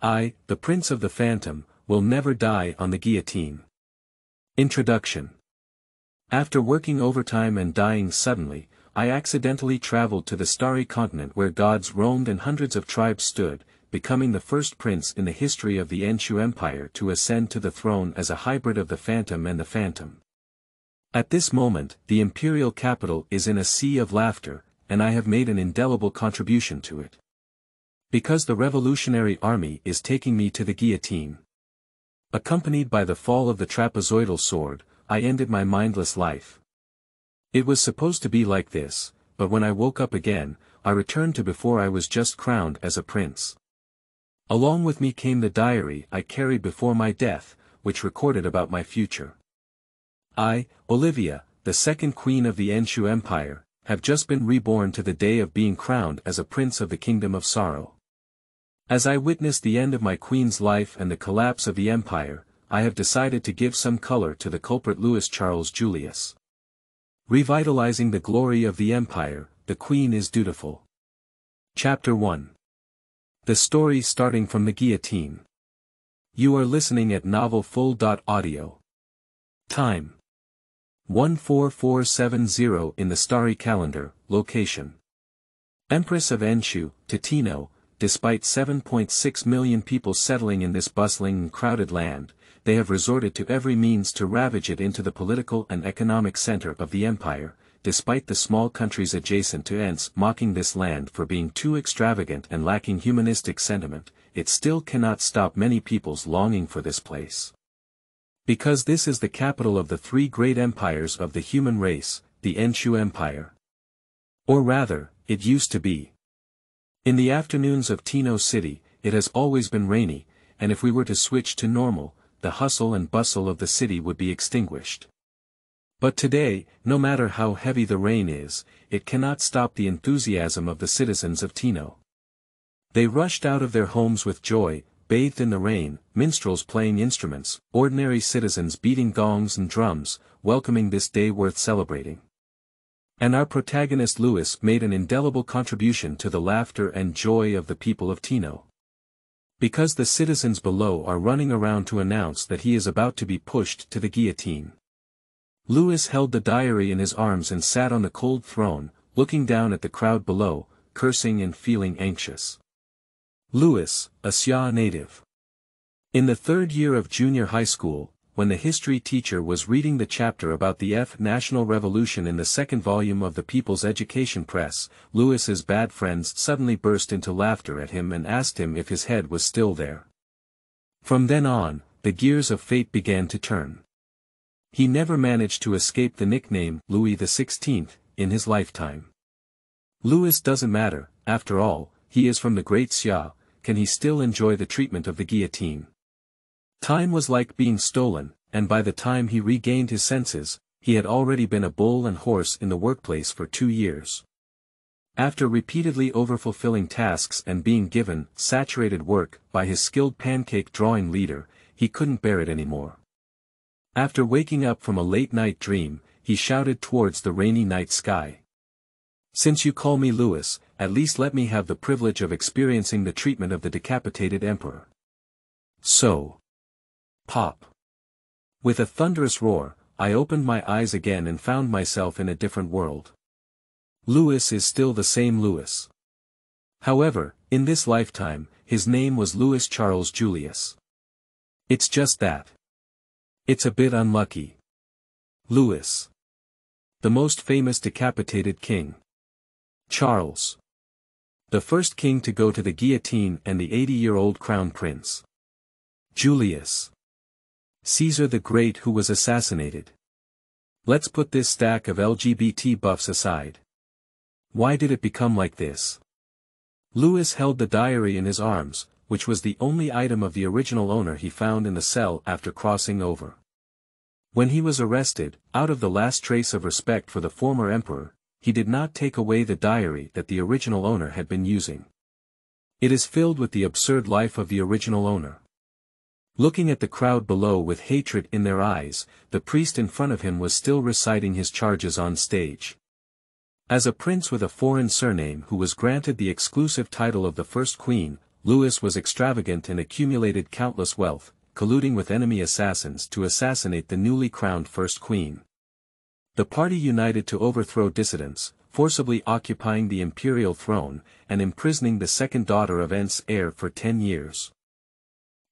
I, the Prince of the Phantom, will never die on the guillotine. Introduction. After working overtime and dying suddenly, I accidentally traveled to the starry continent where gods roamed and hundreds of tribes stood, becoming the first prince in the history of the Enshu Empire to ascend to the throne as a hybrid of the Phantom and the Phantom. At this moment, the imperial capital is in a sea of laughter, and I have made an indelible contribution to it. Because the revolutionary army is taking me to the guillotine. Accompanied by the fall of the trapezoidal sword, I ended my mindless life. It was supposed to be like this, but when I woke up again, I returned to before I was just crowned as a prince. Along with me came the diary I carried before my death, which recorded about my future. I, Olivia, the second queen of the Enshu Empire, have just been reborn to the day of being crowned as a prince of the kingdom of sorrow. As I witnessed the end of my queen's life and the collapse of the empire, I have decided to give some color to the culprit Louis Charles Julius. Revitalizing the glory of the empire, the queen is dutiful. Chapter 1. The story starting from the guillotine. You are listening at novelfull.audio. Time. 14470 in the starry calendar, location. Empress of Enshu, Titino. Despite 7.6 million people settling in this bustling and crowded land, they have resorted to every means to ravage it into the political and economic center of the empire, despite the small countries adjacent to Ents mocking this land for being too extravagant and lacking humanistic sentiment. It still cannot stop many people's longing for this place. Because this is the capital of the three great empires of the human race, the Enshu Empire. Or rather, it used to be. In the afternoons of Tino City, it has always been rainy, and if we were to switch to normal, the hustle and bustle of the city would be extinguished. But today, no matter how heavy the rain is, it cannot stop the enthusiasm of the citizens of Tino. They rushed out of their homes with joy, bathed in the rain, minstrels playing instruments, ordinary citizens beating gongs and drums, welcoming this day worth celebrating. And our protagonist Louis made an indelible contribution to the laughter and joy of the people of Tino. Because the citizens below are running around to announce that he is about to be pushed to the guillotine. Louis held the diary in his arms and sat on the cold throne, looking down at the crowd below, cursing and feeling anxious. Louis, a Xia native. In the third year of junior high school, when the history teacher was reading the chapter about the National Revolution in the second volume of the People's Education Press, Louis's bad friends suddenly burst into laughter at him and asked him if his head was still there. From then on, the gears of fate began to turn. He never managed to escape the nickname Louis XVI in his lifetime. Louis doesn't matter, after all, he is from the great Xia. Can he still enjoy the treatment of the guillotine? Time was like being stolen, and by the time he regained his senses, he had already been a bull and horse in the workplace for 2 years. After repeatedly overfulfilling tasks and being given saturated work by his skilled pancake drawing leader, he couldn't bear it anymore. After waking up from a late-night dream, he shouted towards the rainy night sky. "Since you call me Louis, at least let me have the privilege of experiencing the treatment of the decapitated emperor." So. Pop. With a thunderous roar, I opened my eyes again and found myself in a different world. Louis is still the same Louis. However, in this lifetime, his name was Louis Charles Julius. It's just that. It's a bit unlucky. Louis. The most famous decapitated king. Charles. The first king to go to the guillotine and the 80-year-old crown prince. Julius. Caesar the Great who was assassinated. Let's put this stack of LGBT buffs aside. Why did it become like this? Louis held the diary in his arms, which was the only item of the original owner he found in the cell after crossing over. When he was arrested, out of the last trace of respect for the former emperor, he did not take away the diary that the original owner had been using. It is filled with the absurd life of the original owner. Looking at the crowd below with hatred in their eyes, the priest in front of him was still reciting his charges on stage. As a prince with a foreign surname who was granted the exclusive title of the first queen, Louis was extravagant and accumulated countless wealth, colluding with enemy assassins to assassinate the newly crowned first queen. The party united to overthrow dissidents, forcibly occupying the imperial throne, and imprisoning the second daughter of Enshu's heir for 10 years.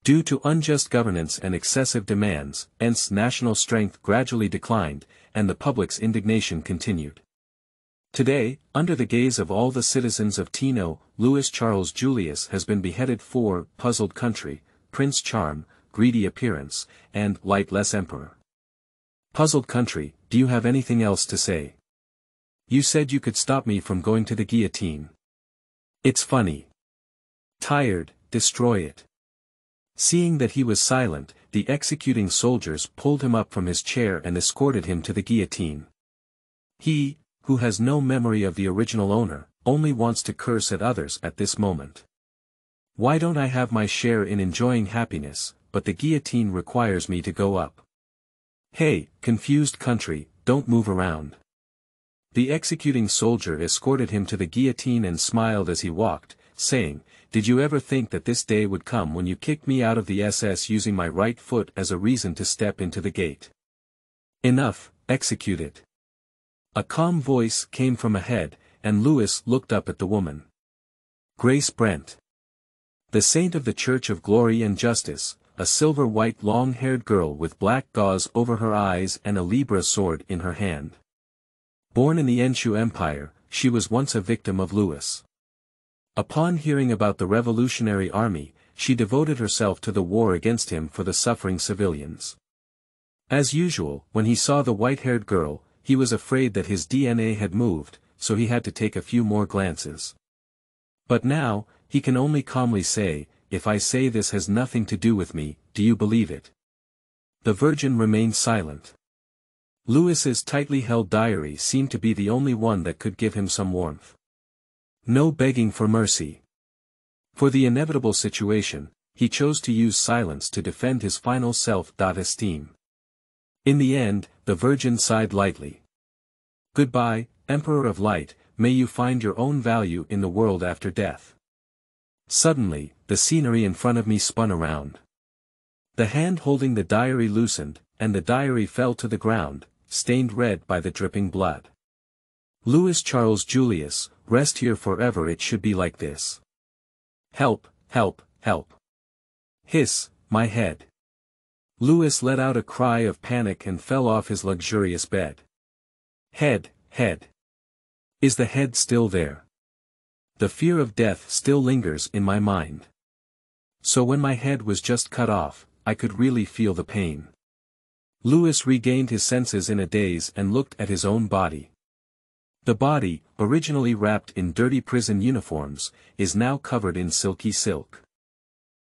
Due to unjust governance and excessive demands, Enshu's national strength gradually declined, and the public's indignation continued. Today, under the gaze of all the citizens of Tino, Louis Charles Julius has been beheaded for puzzled country, Prince Charm, greedy appearance, and lightless emperor. Puzzled country, do you have anything else to say? You said you could stop me from going to the guillotine. It's funny. Tired, destroy it. Seeing that he was silent, the executing soldiers pulled him up from his chair and escorted him to the guillotine. He, who has no memory of the original owner, only wants to curse at others at this moment. Why don't I have my share in enjoying happiness, but the guillotine requires me to go up? Hey, confused country, don't move around. The executing soldier escorted him to the guillotine and smiled as he walked, saying, "Did you ever think that this day would come when you kicked me out of the SS using my right foot as a reason to step into the gate? Enough, execute it." A calm voice came from ahead, and Louis looked up at the woman. Grace Brent. The saint of the Church of Glory and Justice, a silver-white long-haired girl with black gauze over her eyes and a Libra sword in her hand. Born in the Enshu Empire, she was once a victim of Louis. Upon hearing about the Revolutionary Army, she devoted herself to the war against him for the suffering civilians. As usual, when he saw the white-haired girl, he was afraid that his DNA had moved, so he had to take a few more glances. But now, he can only calmly say, "If I say this has nothing to do with me, do you believe it?" The Virgin remained silent. Louis's tightly held diary seemed to be the only one that could give him some warmth. No begging for mercy. For the inevitable situation, he chose to use silence to defend his final self-esteem. In the end, the Virgin sighed lightly. "Goodbye, Emperor of Light, may you find your own value in the world after death." Suddenly, the scenery in front of me spun around. The hand holding the diary loosened, and the diary fell to the ground, stained red by the dripping blood. Louis Charles Julius, rest here forever, it should be like this. Help, help, help. Hiss, my head. Louis let out a cry of panic and fell off his luxurious bed. Head, head. Is the head still there? The fear of death still lingers in my mind. So when my head was just cut off, I could really feel the pain. Louis regained his senses in a daze and looked at his own body. The body, originally wrapped in dirty prison uniforms, is now covered in silky silk.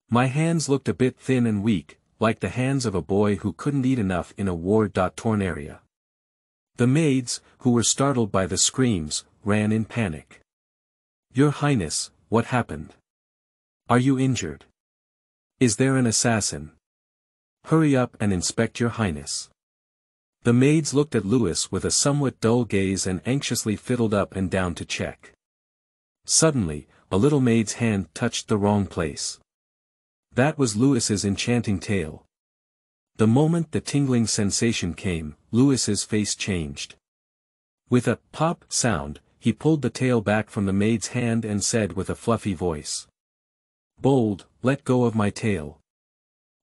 My hands looked a bit thin and weak, like the hands of a boy who couldn't eat enough in a war-torn area. The maids, who were startled by the screams, ran in panic. "Your Highness, what happened? Are you injured? Is there an assassin? Hurry up and inspect your Highness." The maids looked at Louis with a somewhat dull gaze and anxiously fiddled up and down to check. Suddenly, a little maid's hand touched the wrong place. That was Louis's enchanting tail. The moment the tingling sensation came, Louis's face changed. With a pop sound, he pulled the tail back from the maid's hand and said with a fluffy voice, "Bold, let go of my tail."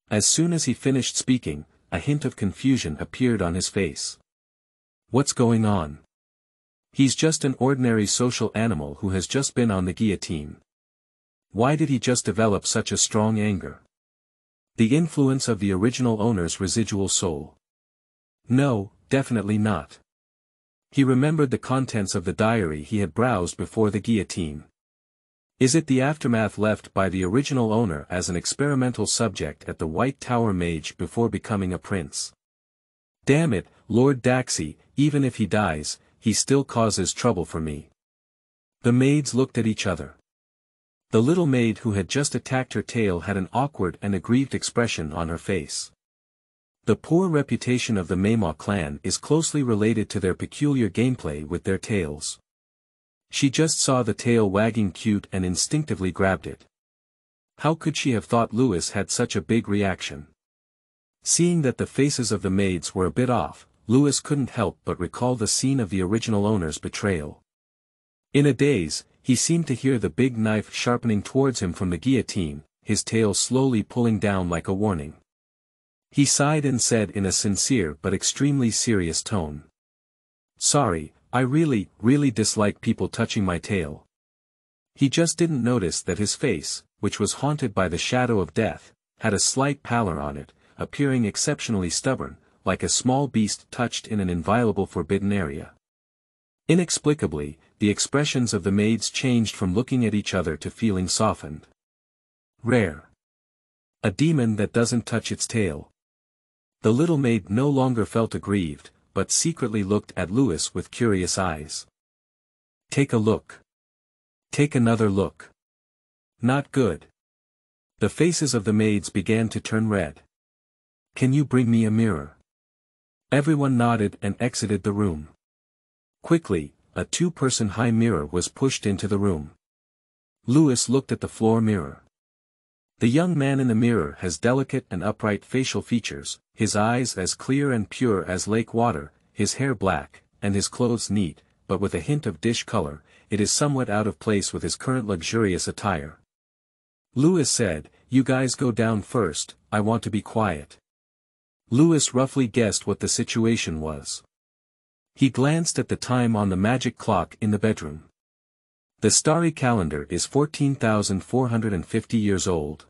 As soon as he finished speaking, a hint of confusion appeared on his face. What's going on? He's just an ordinary social animal who has just been on the guillotine. Why did he just develop such a strong anger? The influence of the original owner's residual soul? No, definitely not. He remembered the contents of the diary he had browsed before the guillotine. Is it the aftermath left by the original owner as an experimental subject at the White Tower Mage before becoming a prince? Damn it, Lord Daxi, even if he dies, he still causes trouble for me. The maids looked at each other. The little maid who had just attacked her tail had an awkward and aggrieved expression on her face. The poor reputation of the魅魔clan is closely related to their peculiar gameplay with their tails. She just saw the tail wagging cute and instinctively grabbed it. How could she have thought Louis had such a big reaction? Seeing that the faces of the maids were a bit off, Louis couldn't help but recall the scene of the original owner's betrayal. In a daze, he seemed to hear the big knife sharpening towards him from the guillotine, his tail slowly pulling down like a warning. He sighed and said in a sincere but extremely serious tone. "Sorry, I really dislike people touching my tail." He just didn't notice that his face, which was haunted by the shadow of death, had a slight pallor on it, appearing exceptionally stubborn, like a small beast touched in an inviolable forbidden area. Inexplicably, the expressions of the maids changed from looking at each other to feeling softened. Rare. A demon that doesn't touch its tail. The little maid no longer felt aggrieved, but secretly looked at Louis with curious eyes. "Take a look. Take another look. Not good." The faces of the maids began to turn red. "Can you bring me a mirror?" Everyone nodded and exited the room. Quickly, a 2-person high mirror was pushed into the room. Louis looked at the floor mirror. The young man in the mirror has delicate and upright facial features, his eyes as clear and pure as lake water, his hair black, and his clothes neat, but with a hint of dish color. It is somewhat out of place with his current luxurious attire. Louis said, "You guys go down first, I want to be quiet." Louis roughly guessed what the situation was. He glanced at the time on the magic clock in the bedroom. The starry calendar is 14,450 years old.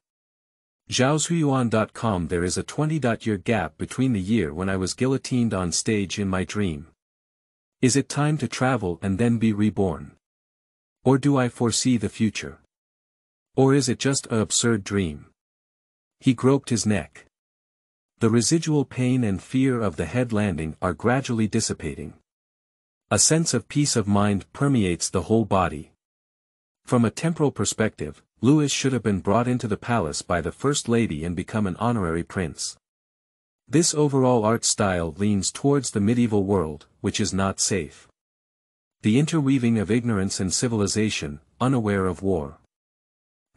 Zhaozuiyuan.com. There is a 20-year gap between the year when I was guillotined on stage in my dream. Is it time to travel and then be reborn? Or do I foresee the future? Or is it just an absurd dream? He groped his neck. The residual pain and fear of the head landing are gradually dissipating. A sense of peace of mind permeates the whole body. From a temporal perspective, Louis should have been brought into the palace by the First Lady and become an honorary prince. This overall art style leans towards the medieval world, which is not safe. The interweaving of ignorance and civilization, unaware of war.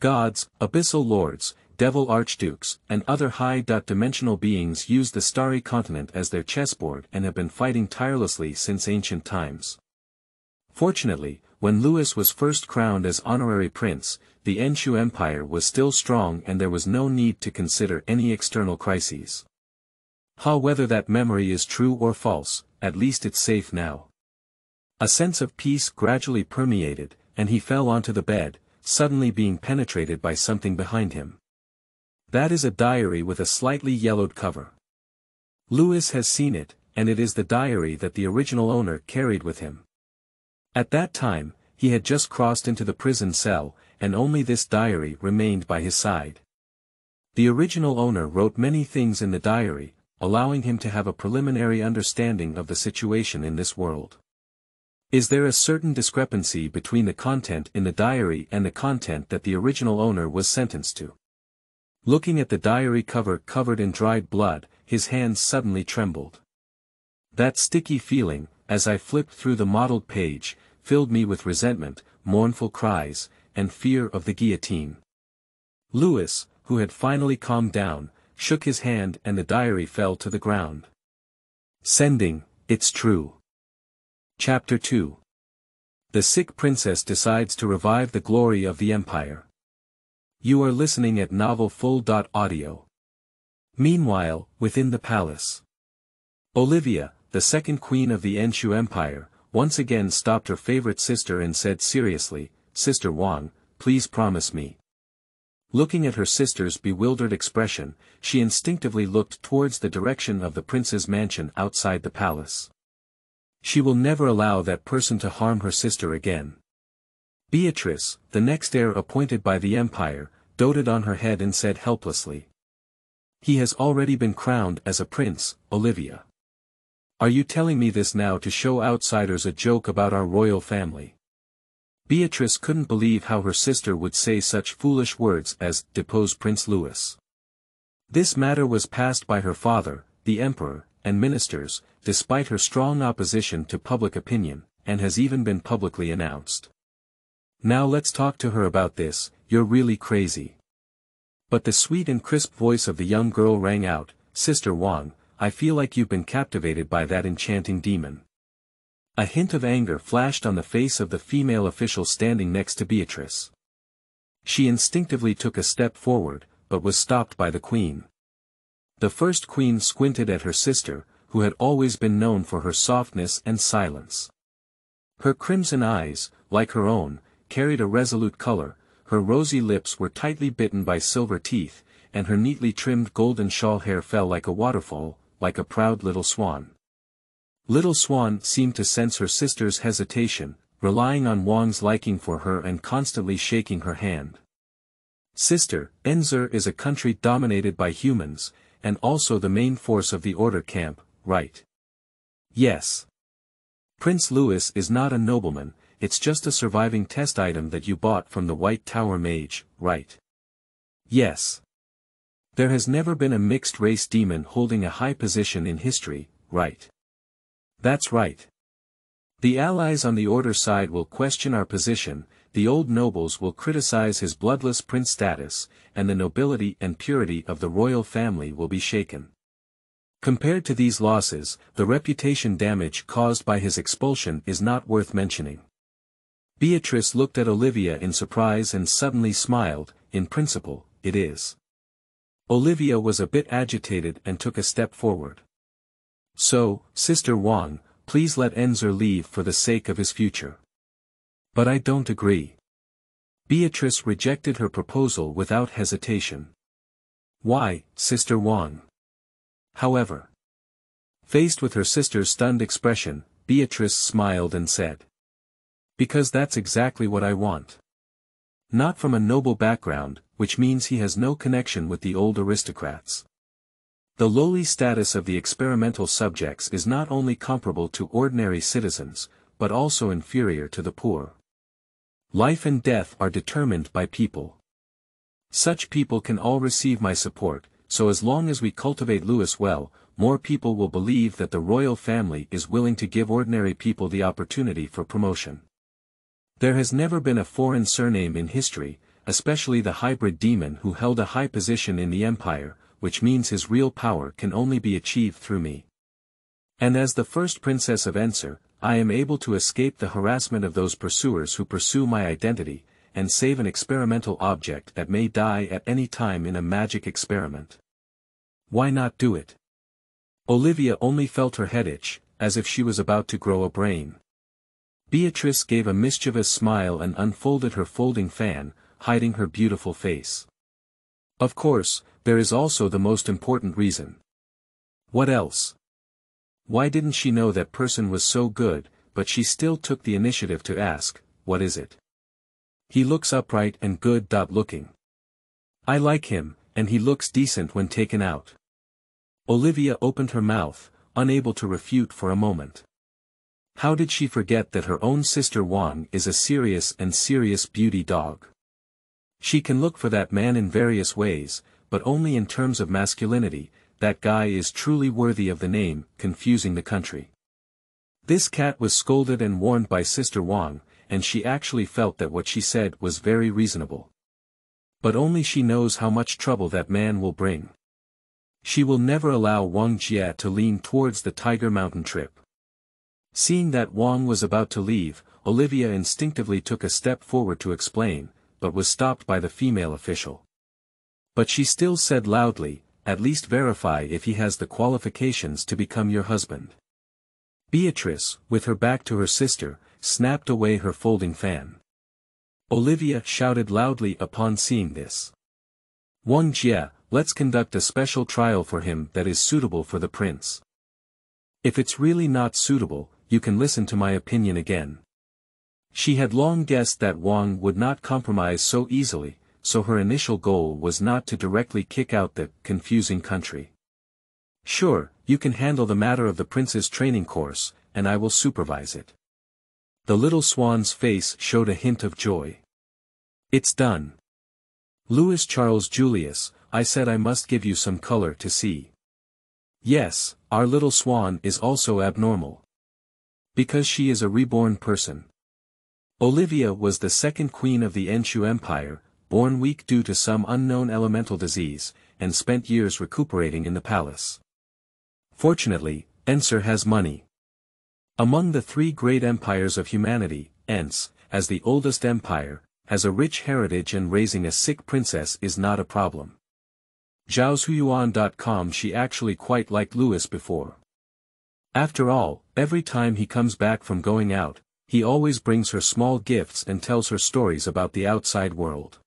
Gods, abyssal lords, devil archdukes, and other high-dimensional beings use the starry continent as their chessboard and have been fighting tirelessly since ancient times. Fortunately, when Louis was first crowned as honorary prince, the Enshu Empire was still strong and there was no need to consider any external crises. Whether that memory is true or false, at least it's safe now. A sense of peace gradually permeated, and he fell onto the bed, suddenly being penetrated by something behind him. That is a diary with a slightly yellowed cover. Louis has seen it, and it is the diary that the original owner carried with him. At that time, he had just crossed into the prison cell, and only this diary remained by his side. The original owner wrote many things in the diary, allowing him to have a preliminary understanding of the situation in this world. Is there a certain discrepancy between the content in the diary and the content that the original owner was sentenced to? Looking at the diary cover covered in dried blood, his hands suddenly trembled. That sticky feeling, as I flipped through the mottled page, filled me with resentment, mournful cries, and fear of the guillotine. Louis, who had finally calmed down, shook his hand and the diary fell to the ground. Sending, it's true. Chapter 2. The sick princess decides to revive the glory of the empire. You are listening at novelfull.audio. Meanwhile, within the palace. Olivia, the second queen of the Enshu Empire, once again stopped her favorite sister and said seriously, "Sister Wang, please promise me." Looking at her sister's bewildered expression, she instinctively looked towards the direction of the prince's mansion outside the palace. She will never allow that person to harm her sister again. Beatrice, the next heir appointed by the empire, doted on her head and said helplessly. He has already been crowned as a prince, Olivia. Are you telling me this now to show outsiders a joke about our royal family? Beatrice couldn't believe how her sister would say such foolish words as, depose Prince Louis. This matter was passed by her father, the emperor, and ministers, despite her strong opposition to public opinion, and has even been publicly announced. Now let's talk to her about this. You're really crazy. But the sweet and crisp voice of the young girl rang out, "Sister Wang, I feel like you've been captivated by that enchanting demon." A hint of anger flashed on the face of the female official standing next to Beatrice. She instinctively took a step forward, but was stopped by the queen. The first queen squinted at her sister, who had always been known for her softness and silence. Her crimson eyes, like her own, carried a resolute color, her rosy lips were tightly bitten by silver teeth, and her neatly trimmed golden shawl hair fell like a waterfall, like a proud little swan. Little Swan seemed to sense her sister's hesitation, relying on Wang's liking for her and constantly shaking her hand. "Sister, Enzer is a country dominated by humans, and also the main force of the order camp, right?" "Yes. Prince Louis is not a nobleman, it's just a surviving test item that you bought from the White Tower mage, right?" "Yes. There has never been a mixed-race demon holding a high position in history, right?" "That's right. The allies on the order side will question our position, the old nobles will criticize his bloodless prince status, and the nobility and purity of the royal family will be shaken. Compared to these losses, the reputation damage caused by his expulsion is not worth mentioning." Beatrice looked at Olivia in surprise and suddenly smiled. "In principle, it is." Olivia was a bit agitated and took a step forward. "So, Sister Wang, please let Enzer leave for the sake of his future." "But I don't agree." Beatrice rejected her proposal without hesitation. "Why, Sister Wang?" However, faced with her sister's stunned expression, Beatrice smiled and said, "Because that's exactly what I want. Not from a noble background, which means he has no connection with the old aristocrats. The lowly status of the experimental subjects is not only comparable to ordinary citizens, but also inferior to the poor. Life and death are determined by people. Such people can all receive my support, so as long as we cultivate Louis well, more people will believe that the royal family is willing to give ordinary people the opportunity for promotion. There has never been a foreign surname in history, especially the hybrid demon who held a high position in the empire, which means his real power can only be achieved through me. And as the first princess of Enzer, I am able to escape the harassment of those pursuers who pursue my identity, and save an experimental object that may die at any time in a magic experiment. Why not do it?" Olivia only felt her head itch, as if she was about to grow a brain. Beatrice gave a mischievous smile and unfolded her folding fan, hiding her beautiful face. "Of course, there is also the most important reason." "What else?" Why didn't she know that person was so good, but she still took the initiative to ask, "What is it?" "He looks upright and good. Looking. I like him, and he looks decent when taken out." Olivia opened her mouth, unable to refute for a moment. How did she forget that her own sister Wang is a serious beauty dog? She can look for that man in various ways, but only in terms of masculinity. That guy is truly worthy of the name, confusing the country. This cat was scolded and warned by Sister Wang, and she actually felt that what she said was very reasonable. But only she knows how much trouble that man will bring. She will never allow Wang Jie to lean towards the Tiger Mountain trip. Seeing that Wang was about to leave, Olivia instinctively took a step forward to explain, but was stopped by the female official. But she still said loudly, "At least verify if he has the qualifications to become your husband." Beatrice, with her back to her sister, snapped away her folding fan. Olivia shouted loudly upon seeing this. "Wang Jie, let's conduct a special trial for him that is suitable for the prince. If it's really not suitable, you can listen to my opinion again." She had long guessed that Wang would not compromise so easily, so her initial goal was not to directly kick out the confusing country. "Sure, you can handle the matter of the prince's training course, and I will supervise it." The little swan's face showed a hint of joy. "It's done. Louis Charles Julius, I said I must give you some color to see. Yes, our little swan is also abnormal. Because she is a reborn person." Olivia was the second queen of the Enshu Empire, born weak due to some unknown elemental disease, and spent years recuperating in the palace. Fortunately, Enshu has money. Among the three great empires of humanity, Enshu, as the oldest empire, has a rich heritage, and raising a sick princess is not a problem. Zhaoshuyuan.com. She actually quite liked Louis before. After all, every time he comes back from going out, he always brings her small gifts and tells her stories about the outside world.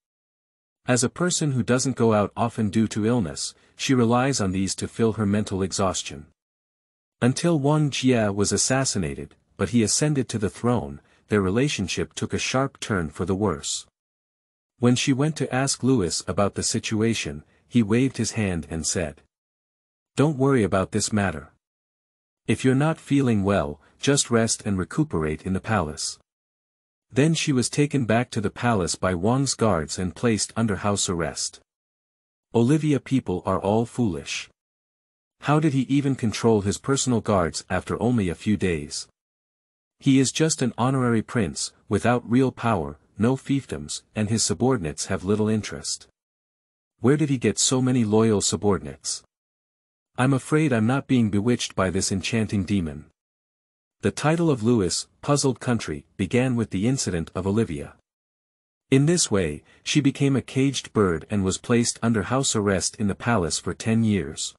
As a person who doesn't go out often due to illness, she relies on these to fill her mental exhaustion. Until Wang Jie was assassinated, but he ascended to the throne, their relationship took a sharp turn for the worse. When she went to ask Louis about the situation, he waved his hand and said, "Don't worry about this matter. If you're not feeling well, just rest and recuperate in the palace." Then she was taken back to the palace by Wang's guards and placed under house arrest. Olivia, people are all foolish. How did he even control his personal guards after only a few days? He is just an honorary prince, without real power, no fiefdoms, and his subordinates have little interest. Where did he get so many loyal subordinates? I'm afraid I'm not being bewitched by this enchanting demon. The title of Louis, Puzzled Country, began with the incident of Olivia. In this way, she became a caged bird and was placed under house arrest in the palace for 10 years.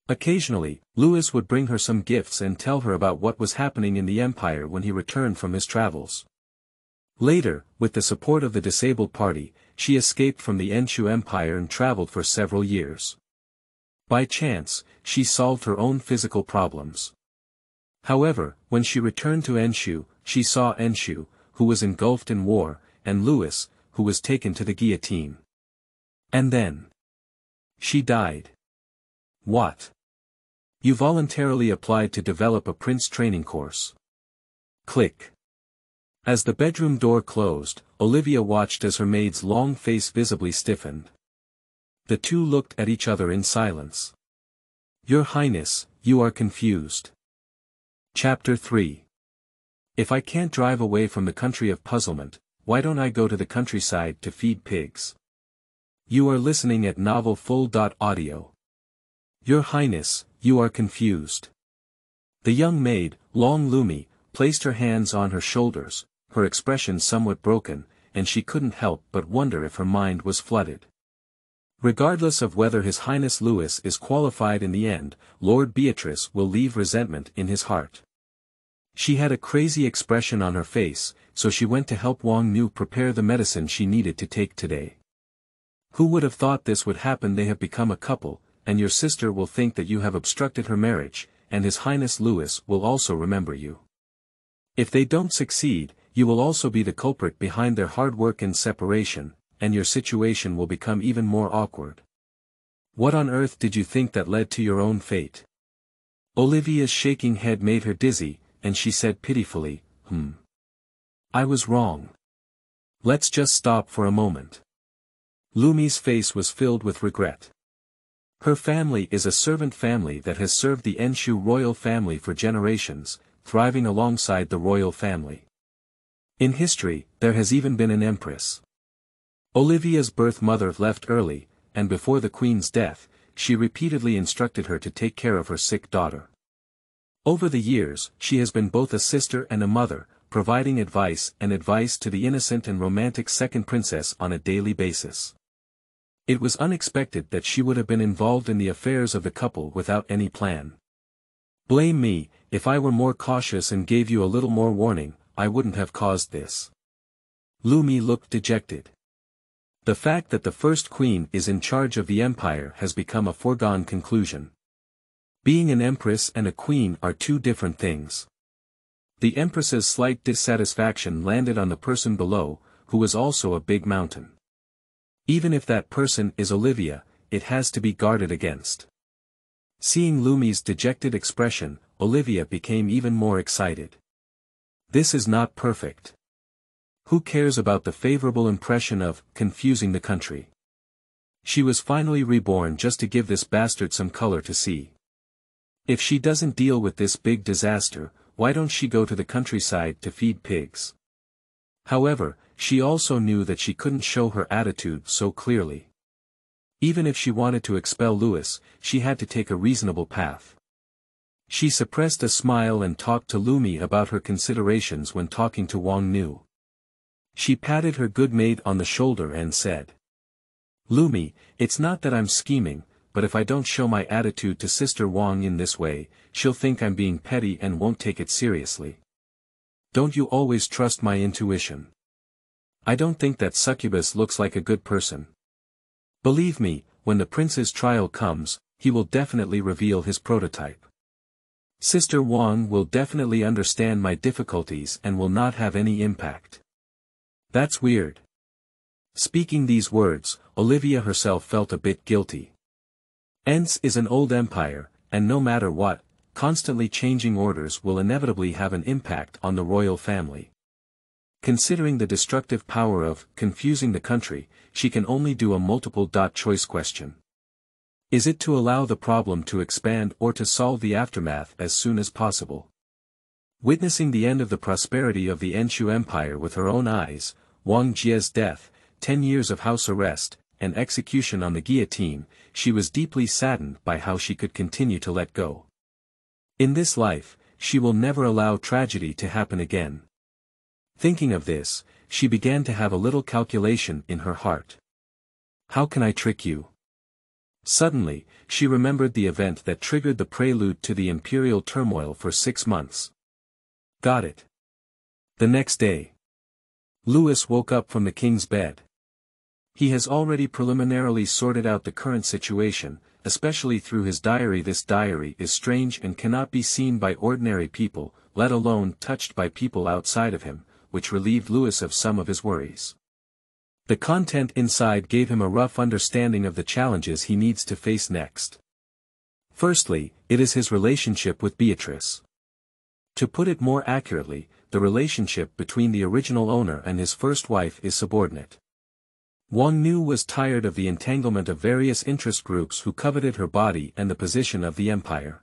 Occasionally, Louis would bring her some gifts and tell her about what was happening in the empire when he returned from his travels. Later, with the support of the disabled party, she escaped from the Enshu Empire and traveled for several years. By chance, she solved her own physical problems. However, when she returned to Enshu, she saw Enshu, who was engulfed in war, and Louis, who was taken to the guillotine. And then she died. What? You voluntarily applied to develop a prince training course. Click. As the bedroom door closed, Olivia watched as her maid's long face visibly stiffened. The two looked at each other in silence. Your Highness, you are confused. Chapter 3. If I can't drive away from the country of puzzlement, why don't I go to the countryside to feed pigs? You are listening at novelfull.audio. Your Highness, you are confused. The young maid, Long Lumi, placed her hands on her shoulders, her expression somewhat broken, and she couldn't help but wonder if her mind was flooded. Regardless of whether His Highness Louis is qualified in the end, Lord Beatrice will leave resentment in his heart. She had a crazy expression on her face, so she went to help Wang Nu prepare the medicine she needed to take today. Who would have thought this would happen? They have become a couple, and your sister will think that you have obstructed her marriage, and His Highness Louis will also remember you. If they don't succeed, you will also be the culprit behind their hard work and separation, and your situation will become even more awkward. What on earth did you think that led to your own fate? Olivia's shaking head made her dizzy, and she said pitifully, I was wrong. Let's just stop for a moment. Lumi's face was filled with regret. Her family is a servant family that has served the Enshu royal family for generations, thriving alongside the royal family. In history, there has even been an empress. Olivia's birth mother left early, and before the queen's death, she repeatedly instructed her to take care of her sick daughter. Over the years, she has been both a sister and a mother, providing advice to the innocent and romantic second princess on a daily basis. It was unexpected that she would have been involved in the affairs of the couple without any plan. Blame me, if I were more cautious and gave you a little more warning, I wouldn't have caused this. Lumi looked dejected. The fact that the first queen is in charge of the empire has become a foregone conclusion. Being an empress and a queen are two different things. The empress's slight dissatisfaction landed on the person below, who was also a big mountain. Even if that person is Olivia, it has to be guarded against. Seeing Lumi's dejected expression, Olivia became even more excited. This is not perfect. Who cares about the favorable impression of confusing the country? She was finally reborn just to give this bastard some color to see. If she doesn't deal with this big disaster, why don't she go to the countryside to feed pigs? However, she also knew that she couldn't show her attitude so clearly. Even if she wanted to expel Louis, she had to take a reasonable path. She suppressed a smile and talked to Louis about her considerations when talking to Wang Nu. She patted her good mate on the shoulder and said, "Louis, it's not that I'm scheming, but if I don't show my attitude to Sister Wang in this way, she'll think I'm being petty and won't take it seriously. Don't you always trust my intuition? I don't think that succubus looks like a good person. Believe me, when the prince's trial comes, he will definitely reveal his prototype. Sister Wang will definitely understand my difficulties and will not have any impact." That's weird. Speaking these words, Olivia herself felt a bit guilty. Ents is an old empire, and no matter what, constantly changing orders will inevitably have an impact on the royal family. Considering the destructive power of confusing the country, she can only do a multiple-choice question. Is it to allow the problem to expand or to solve the aftermath as soon as possible? Witnessing the end of the prosperity of the Enshu Empire with her own eyes, Wang Jie's death, 10 years of house arrest, and execution on the guillotine, she was deeply saddened by how she could continue to let go. In this life, she will never allow tragedy to happen again. Thinking of this, she began to have a little calculation in her heart. How can I trick you? Suddenly, she remembered the event that triggered the prelude to the imperial turmoil for 6 months. Got it. The next day, Louis woke up from the king's bed. He has already preliminarily sorted out the current situation, especially through his diary. This diary is strange and cannot be seen by ordinary people, let alone touched by people outside of him, which relieved Louis of some of his worries. The content inside gave him a rough understanding of the challenges he needs to face next. Firstly, it is his relationship with Beatrice. To put it more accurately, the relationship between the original owner and his first wife is subordinate. Wang Nu was tired of the entanglement of various interest groups who coveted her body and the position of the empire.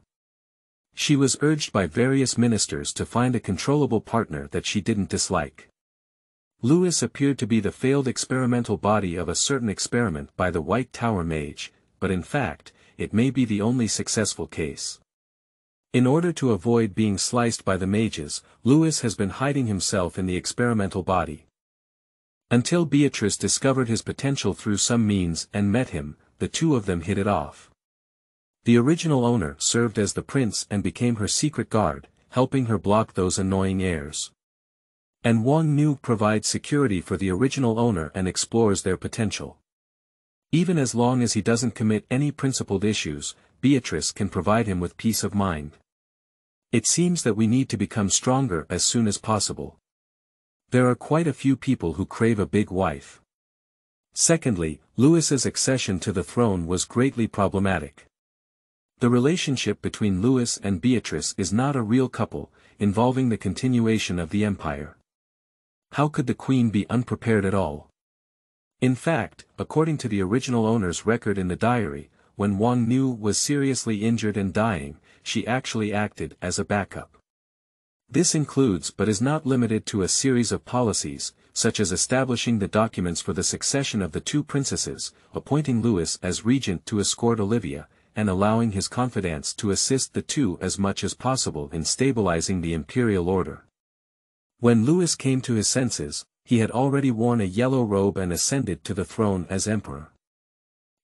She was urged by various ministers to find a controllable partner that she didn't dislike. Louis appeared to be the failed experimental body of a certain experiment by the White Tower mage, but in fact, it may be the only successful case. In order to avoid being sliced by the mages, Louis has been hiding himself in the experimental body. Until Beatrice discovered his potential through some means and met him, the two of them hit it off. The original owner served as the prince and became her secret guard, helping her block those annoying heirs. And Wang Nu provides security for the original owner and explores their potential. Even as long as he doesn't commit any principled issues, Beatrice can provide him with peace of mind. It seems that we need to become stronger as soon as possible. There are quite a few people who crave a big wife. Secondly, Louis's accession to the throne was greatly problematic. The relationship between Louis and Beatrice is not a real couple, involving the continuation of the empire. How could the queen be unprepared at all? In fact, according to the original owner's record in the diary, when Wang Nu was seriously injured and dying, she actually acted as a backup. This includes but is not limited to a series of policies, such as establishing the documents for the succession of the two princesses, appointing Louis as regent to escort Olivia, and allowing his confidants to assist the two as much as possible in stabilizing the imperial order. When Louis came to his senses, he had already worn a yellow robe and ascended to the throne as emperor.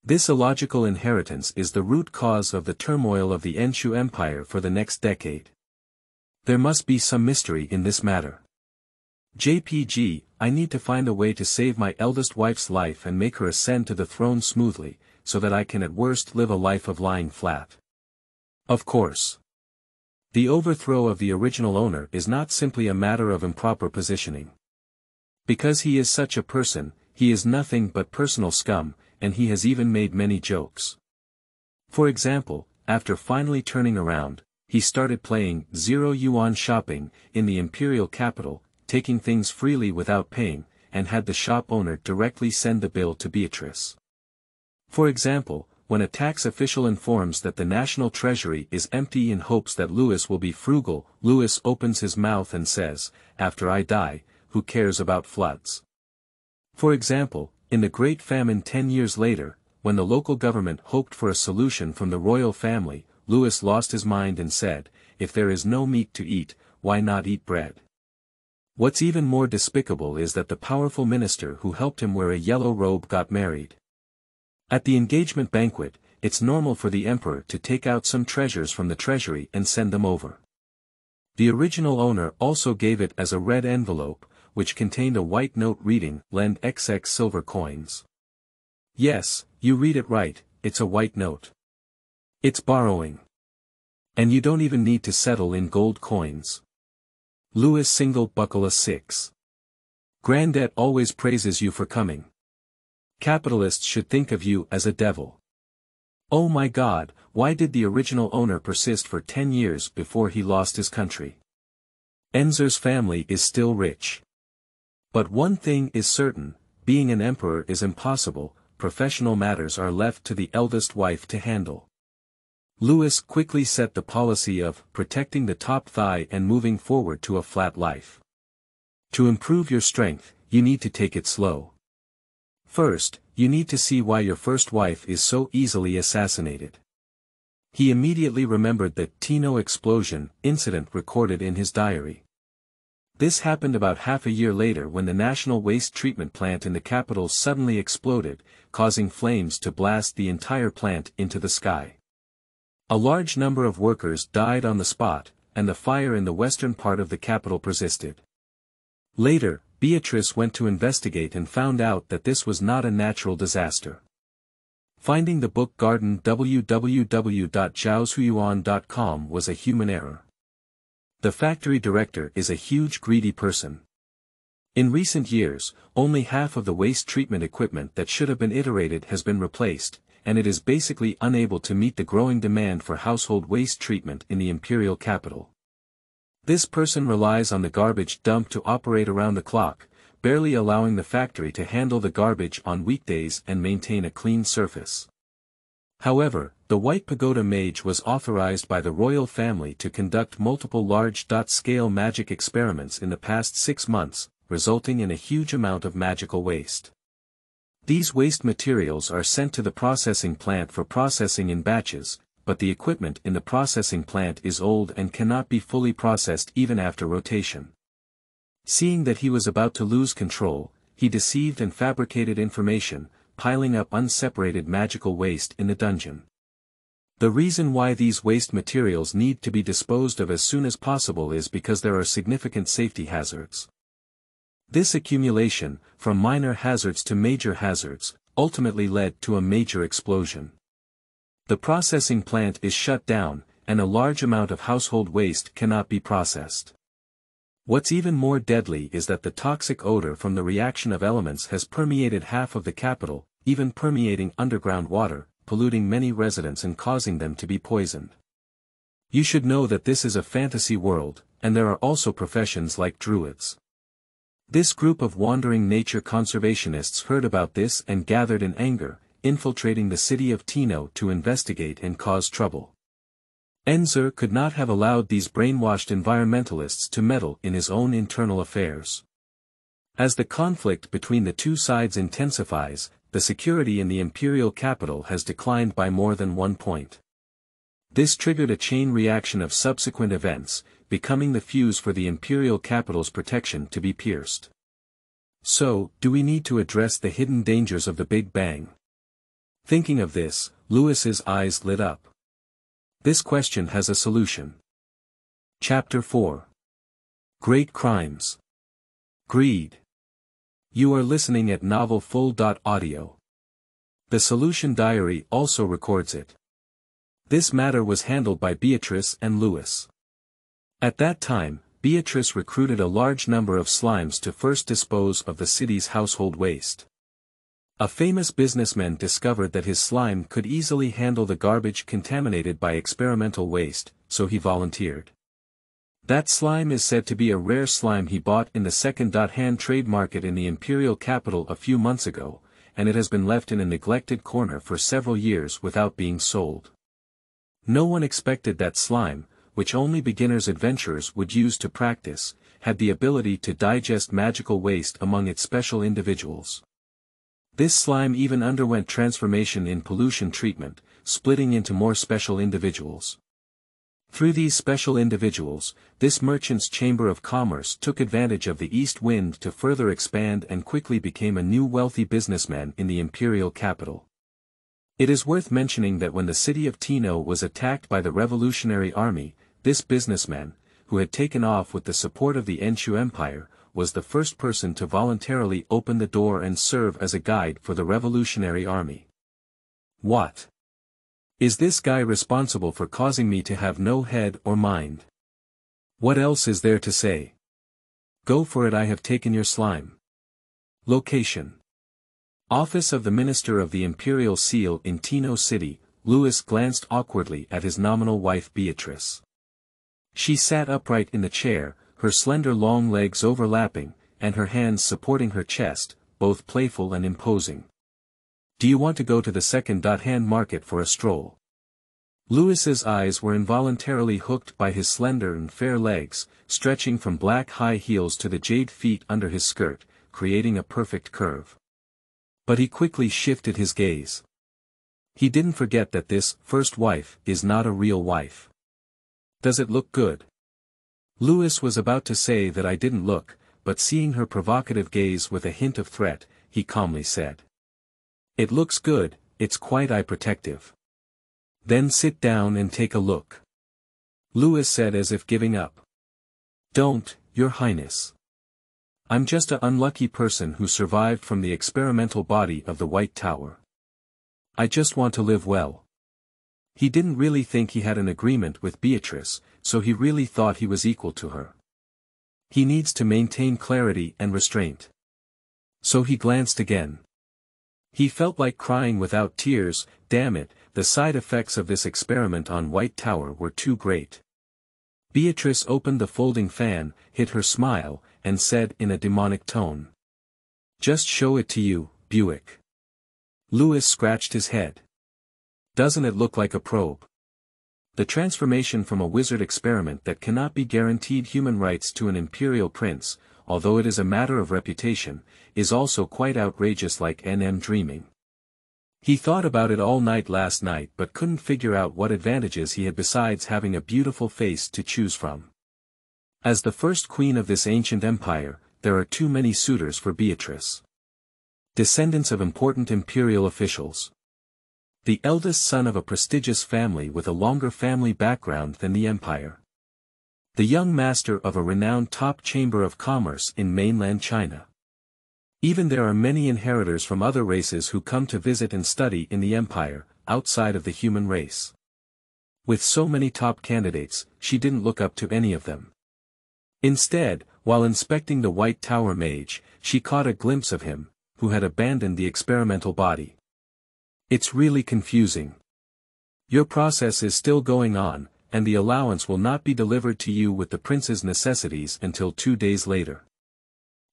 This illogical inheritance is the root cause of the turmoil of the Enshu Empire for the next decade. There must be some mystery in this matter. JPG, I need to find a way to save my eldest wife's life and make her ascend to the throne smoothly, so that I can at worst live a life of lying flat. Of course. The overthrow of the original owner is not simply a matter of improper positioning. Because he is such a person, he is nothing but personal scum, and he has even made many jokes. For example, after finally turning around, he started playing zero-yuan shopping in the imperial capital, taking things freely without paying, and had the shop owner directly send the bill to Beatrice. For example, when a tax official informs that the national treasury is empty in hopes that Louis will be frugal, Louis opens his mouth and says, "After I die, who cares about floods? For example, in the Great Famine 10 years later, when the local government hoped for a solution from the royal family, Louis lost his mind and said, "If there is no meat to eat, why not eat bread?" What's even more despicable is that the powerful minister who helped him wear a yellow robe got married. At the engagement banquet, it's normal for the emperor to take out some treasures from the treasury and send them over. The original owner also gave it as a red envelope, which contained a white note reading, "Lend XX silver coins." Yes, you read it right, it's a white note. It's borrowing. And you don't even need to settle in gold coins. Louis single buckle a 6. Granddad always praises you for coming. Capitalists should think of you as a devil. Oh my God, why did the original owner persist for 10 years before he lost his country? Enzu's family is still rich. But one thing is certain, being an emperor is impossible, professional matters are left to the eldest wife to handle. Louis quickly set the policy of protecting the top thigh and moving forward to a flat life. To improve your strength, you need to take it slow. First, you need to see why your first wife is so easily assassinated. He immediately remembered the Tino explosion incident recorded in his diary. This happened about half a year later when the national waste treatment plant in the capital suddenly exploded, causing flames to blast the entire plant into the sky. A large number of workers died on the spot, and the fire in the western part of the capital persisted. Later, Beatrice went to investigate and found out that this was not a natural disaster. Finding the book garden www.zhaoshuyuan.com was a human error. The factory director is a huge greedy person. In recent years, only half of the waste treatment equipment that should have been iterated has been replaced, and it is basically unable to meet the growing demand for household waste treatment in the imperial capital. This person relies on the garbage dump to operate around the clock, barely allowing the factory to handle the garbage on weekdays and maintain a clean surface. However, the White Pagoda Mage was authorized by the royal family to conduct multiple large-scale magic experiments in the past 6 months, resulting in a huge amount of magical waste. These waste materials are sent to the processing plant for processing in batches, but the equipment in the processing plant is old and cannot be fully processed even after rotation. Seeing that he was about to lose control, he deceived and fabricated information, piling up unseparated magical waste in the dungeon. The reason why these waste materials need to be disposed of as soon as possible is because there are significant safety hazards. This accumulation, from minor hazards to major hazards, ultimately led to a major explosion. The processing plant is shut down, and a large amount of household waste cannot be processed. What's even more deadly is that the toxic odor from the reaction of elements has permeated half of the capital, even permeating underground water, polluting many residents and causing them to be poisoned. You should know that this is a fantasy world, and there are also professions like druids. This group of wandering nature conservationists heard about this and gathered in anger, infiltrating the city of Tino to investigate and cause trouble. Enshu could not have allowed these brainwashed environmentalists to meddle in his own internal affairs. As the conflict between the two sides intensifies, the security in the imperial capital has declined by more than 1 point. This triggered a chain reaction of subsequent events, becoming the fuse for the imperial capital's protection to be pierced. So, do we need to address the hidden dangers of the Big Bang? Thinking of this, Louis's eyes lit up. This question has a solution. Chapter 4. Great Crimes. Greed. You are listening at novelfull.audio. The solution diary also records it. This matter was handled by Beatrice and Louis. At that time, Beatrice recruited a large number of slimes to first dispose of the city's household waste. A famous businessman discovered that his slime could easily handle the garbage contaminated by experimental waste, so he volunteered. That slime is said to be a rare slime he bought in the second-hand trade market in the imperial capital a few months ago, and it has been left in a neglected corner for several years without being sold. No one expected that slime, which only beginners adventurers would use to practice, had the ability to digest magical waste among its special individuals. This slime even underwent transformation in pollution treatment, splitting into more special individuals. Through these special individuals, this merchant's chamber of commerce took advantage of the east wind to further expand and quickly became a new wealthy businessman in the imperial capital. It is worth mentioning that when the city of Tino was attacked by the revolutionary army, this businessman, who had taken off with the support of the Enshu Empire, was the first person to voluntarily open the door and serve as a guide for the revolutionary army. What? Is this guy responsible for causing me to have no head or mind? What else is there to say? Go for it, I have taken your slime. Location: Office of the Minister of the Imperial Seal in Tino City. Louis glanced awkwardly at his nominal wife Beatrice. She sat upright in the chair, her slender long legs overlapping, and her hands supporting her chest, both playful and imposing. Do you want to go to the second-hand market for a stroll? Louis's eyes were involuntarily hooked by his slender and fair legs, stretching from black high heels to the jade feet under his skirt, creating a perfect curve. But he quickly shifted his gaze. He didn't forget that this first wife is not a real wife. Does it look good? Louis was about to say that I didn't look, but seeing her provocative gaze with a hint of threat, he calmly said. It looks good, it's quite eye-protective. Then sit down and take a look. Louis said as if giving up. Don't, Your Highness. I'm just an unlucky person who survived from the experimental body of the White Tower. I just want to live well. He didn't really think he had an agreement with Beatrice, so he really thought he was equal to her. He needs to maintain clarity and restraint. So he glanced again. He felt like crying without tears. Damn it, the side effects of this experiment on White Tower were too great. Beatrice opened the folding fan, hid her smile, and said in a demonic tone. Just show it to you, Buick. Louis scratched his head. Doesn't it look like a probe? The transformation from a wizard experiment that cannot be guaranteed human rights to an imperial prince, although it is a matter of reputation, is also quite outrageous, like NM dreaming. He thought about it all night last night but couldn't figure out what advantages he had besides having a beautiful face to choose from. As the first queen of this ancient empire, there are too many suitors for Beatrice. Descendants of important imperial officials. The eldest son of a prestigious family with a longer family background than the empire. The young master of a renowned top chamber of commerce in mainland China. Even there are many inheritors from other races who come to visit and study in the empire, outside of the human race. With so many top candidates, she didn't look up to any of them. Instead, while inspecting the White Tower mage, she caught a glimpse of him, who had abandoned the experimental body. It's really confusing. Your process is still going on, and the allowance will not be delivered to you with the prince's necessities until 2 days later.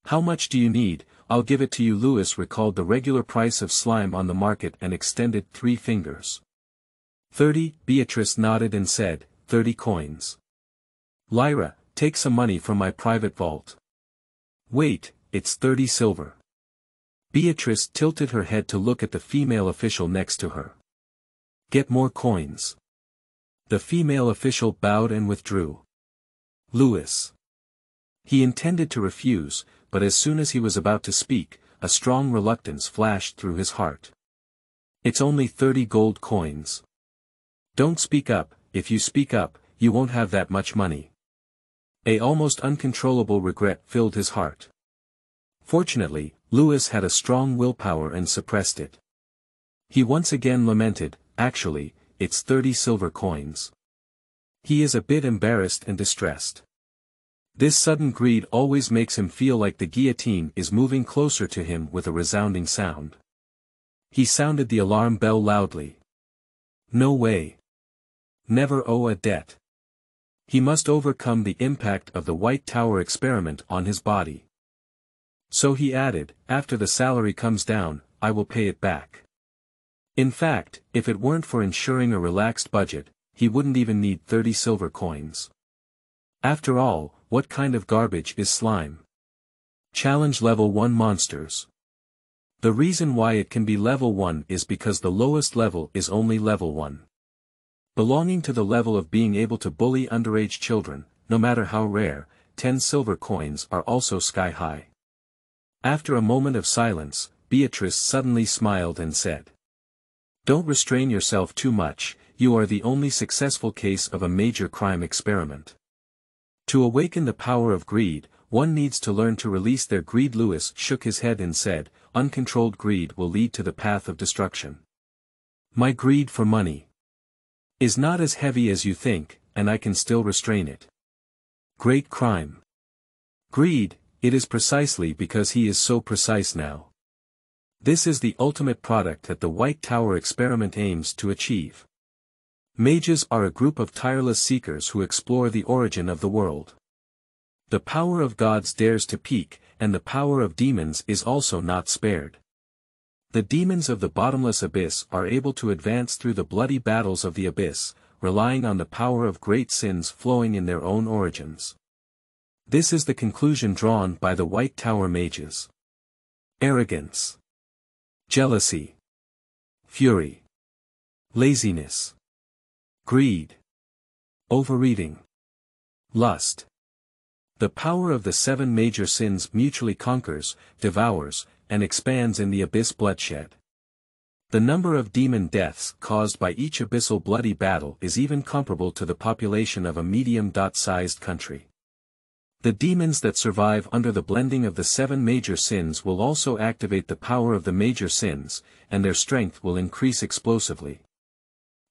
How much do you need? I'll give it to you. Louis recalled the regular price of slime on the market and extended 3 fingers. 30, Beatrice nodded and said, 30 coins. Lyra, take some money from my private vault. Wait, it's 30 silver. Beatrice tilted her head to look at the female official next to her. Get more coins. The female official bowed and withdrew. Louis. He intended to refuse, but as soon as he was about to speak, a strong reluctance flashed through his heart. It's only 30 gold coins. Don't speak up. If you speak up, you won't have that much money. A almost uncontrollable regret filled his heart. Fortunately, Louis had a strong willpower and suppressed it. He once again lamented, actually, it's 30 silver coins. He is a bit embarrassed and distressed. This sudden greed always makes him feel like the guillotine is moving closer to him with a resounding sound. He sounded the alarm bell loudly. No way. Never owe a debt. He must overcome the impact of the White Tower experiment on his body. So he added, after the salary comes down, I will pay it back. In fact, if it weren't for ensuring a relaxed budget, he wouldn't even need 30 silver coins. After all, what kind of garbage is slime? Challenge Level 1 Monsters. The reason why it can be Level 1 is because the lowest level is only Level 1. Belonging to the level of being able to bully underage children, no matter how rare, 10 silver coins are also sky high. After a moment of silence, Beatrice suddenly smiled and said, "Don't restrain yourself too much, you are the only successful case of a major crime experiment. To awaken the power of greed, one needs to learn to release their greed." Louis shook his head and said, "Uncontrolled greed will lead to the path of destruction. My greed for money is not as heavy as you think, and I can still restrain it. Great crime. Greed, it is precisely because he is so precise now. This is the ultimate product that the White Tower experiment aims to achieve. Mages are a group of tireless seekers who explore the origin of the world. The power of gods dares to peak, and the power of demons is also not spared. The demons of the bottomless abyss are able to advance through the bloody battles of the abyss, relying on the power of great sins flowing in their own origins. This is the conclusion drawn by the White Tower mages. Arrogance, jealousy, fury, laziness, greed, overeating, lust. The power of the 7 major sins mutually conquers, devours, and expands in the abyss bloodshed. The number of demon deaths caused by each abyssal bloody battle is even comparable to the population of a medium-sized country. The demons that survive under the blending of the 7 major sins will also activate the power of the major sins, and their strength will increase explosively.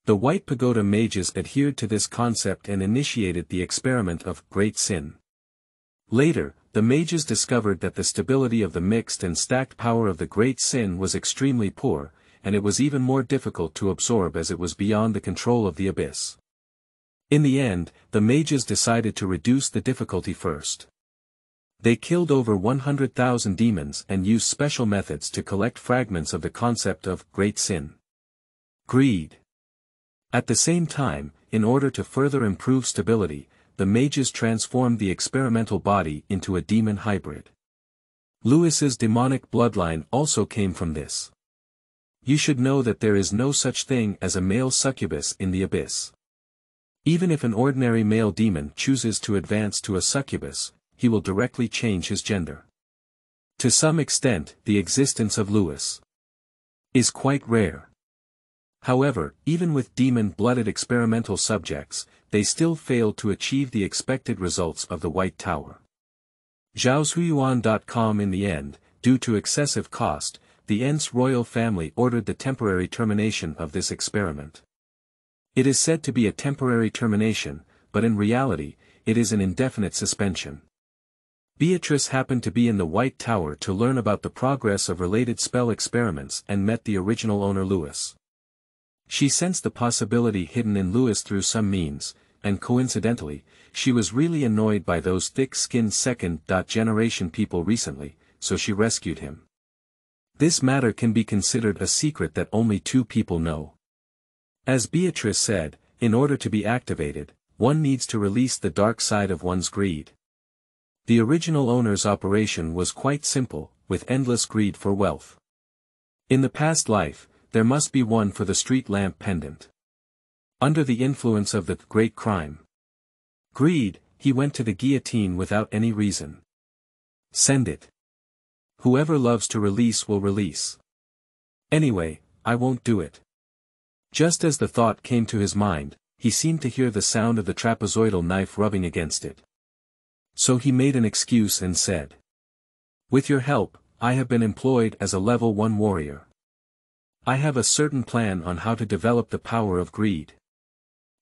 The White Pagoda mages adhered to this concept and initiated the experiment of Great Sin. Later, the mages discovered that the stability of the mixed and stacked power of the Great Sin was extremely poor, and it was even more difficult to absorb as it was beyond the control of the abyss. In the end, the mages decided to reduce the difficulty first. They killed over 100,000 demons and used special methods to collect fragments of the concept of Great Sin. Greed. At the same time, in order to further improve stability, the mages transformed the experimental body into a demon hybrid. Louis's demonic bloodline also came from this. You should know that there is no such thing as a male succubus in the abyss. Even if an ordinary male demon chooses to advance to a succubus, he will directly change his gender. To some extent, the existence of Louis is quite rare. However, even with demon-blooded experimental subjects, they still failed to achieve the expected results of the White Tower. Zhaozuiyuan.com. In the end, due to excessive cost, the Ents royal family ordered the temporary termination of this experiment. It is said to be a temporary termination, but in reality, it is an indefinite suspension. Beatrice happened to be in the White Tower to learn about the progress of related spell experiments and met the original owner Louis. She sensed the possibility hidden in Louis through some means, and coincidentally, she was really annoyed by those thick-skinned second-generation people recently, so she rescued him. This matter can be considered a secret that only 2 people know. As Beatrice said, in order to be activated, one needs to release the dark side of one's greed. The original owner's operation was quite simple, with endless greed for wealth. In the past life, there must be one for the street lamp pendant. Under the influence of the great crime, greed, he went to the guillotine without any reason. Send it. Whoever loves to release will release. Anyway, I won't do it. Just as the thought came to his mind, he seemed to hear the sound of the trapezoidal knife rubbing against it. So he made an excuse and said, "With your help, I have been employed as a level 1 warrior. I have a certain plan on how to develop the power of greed.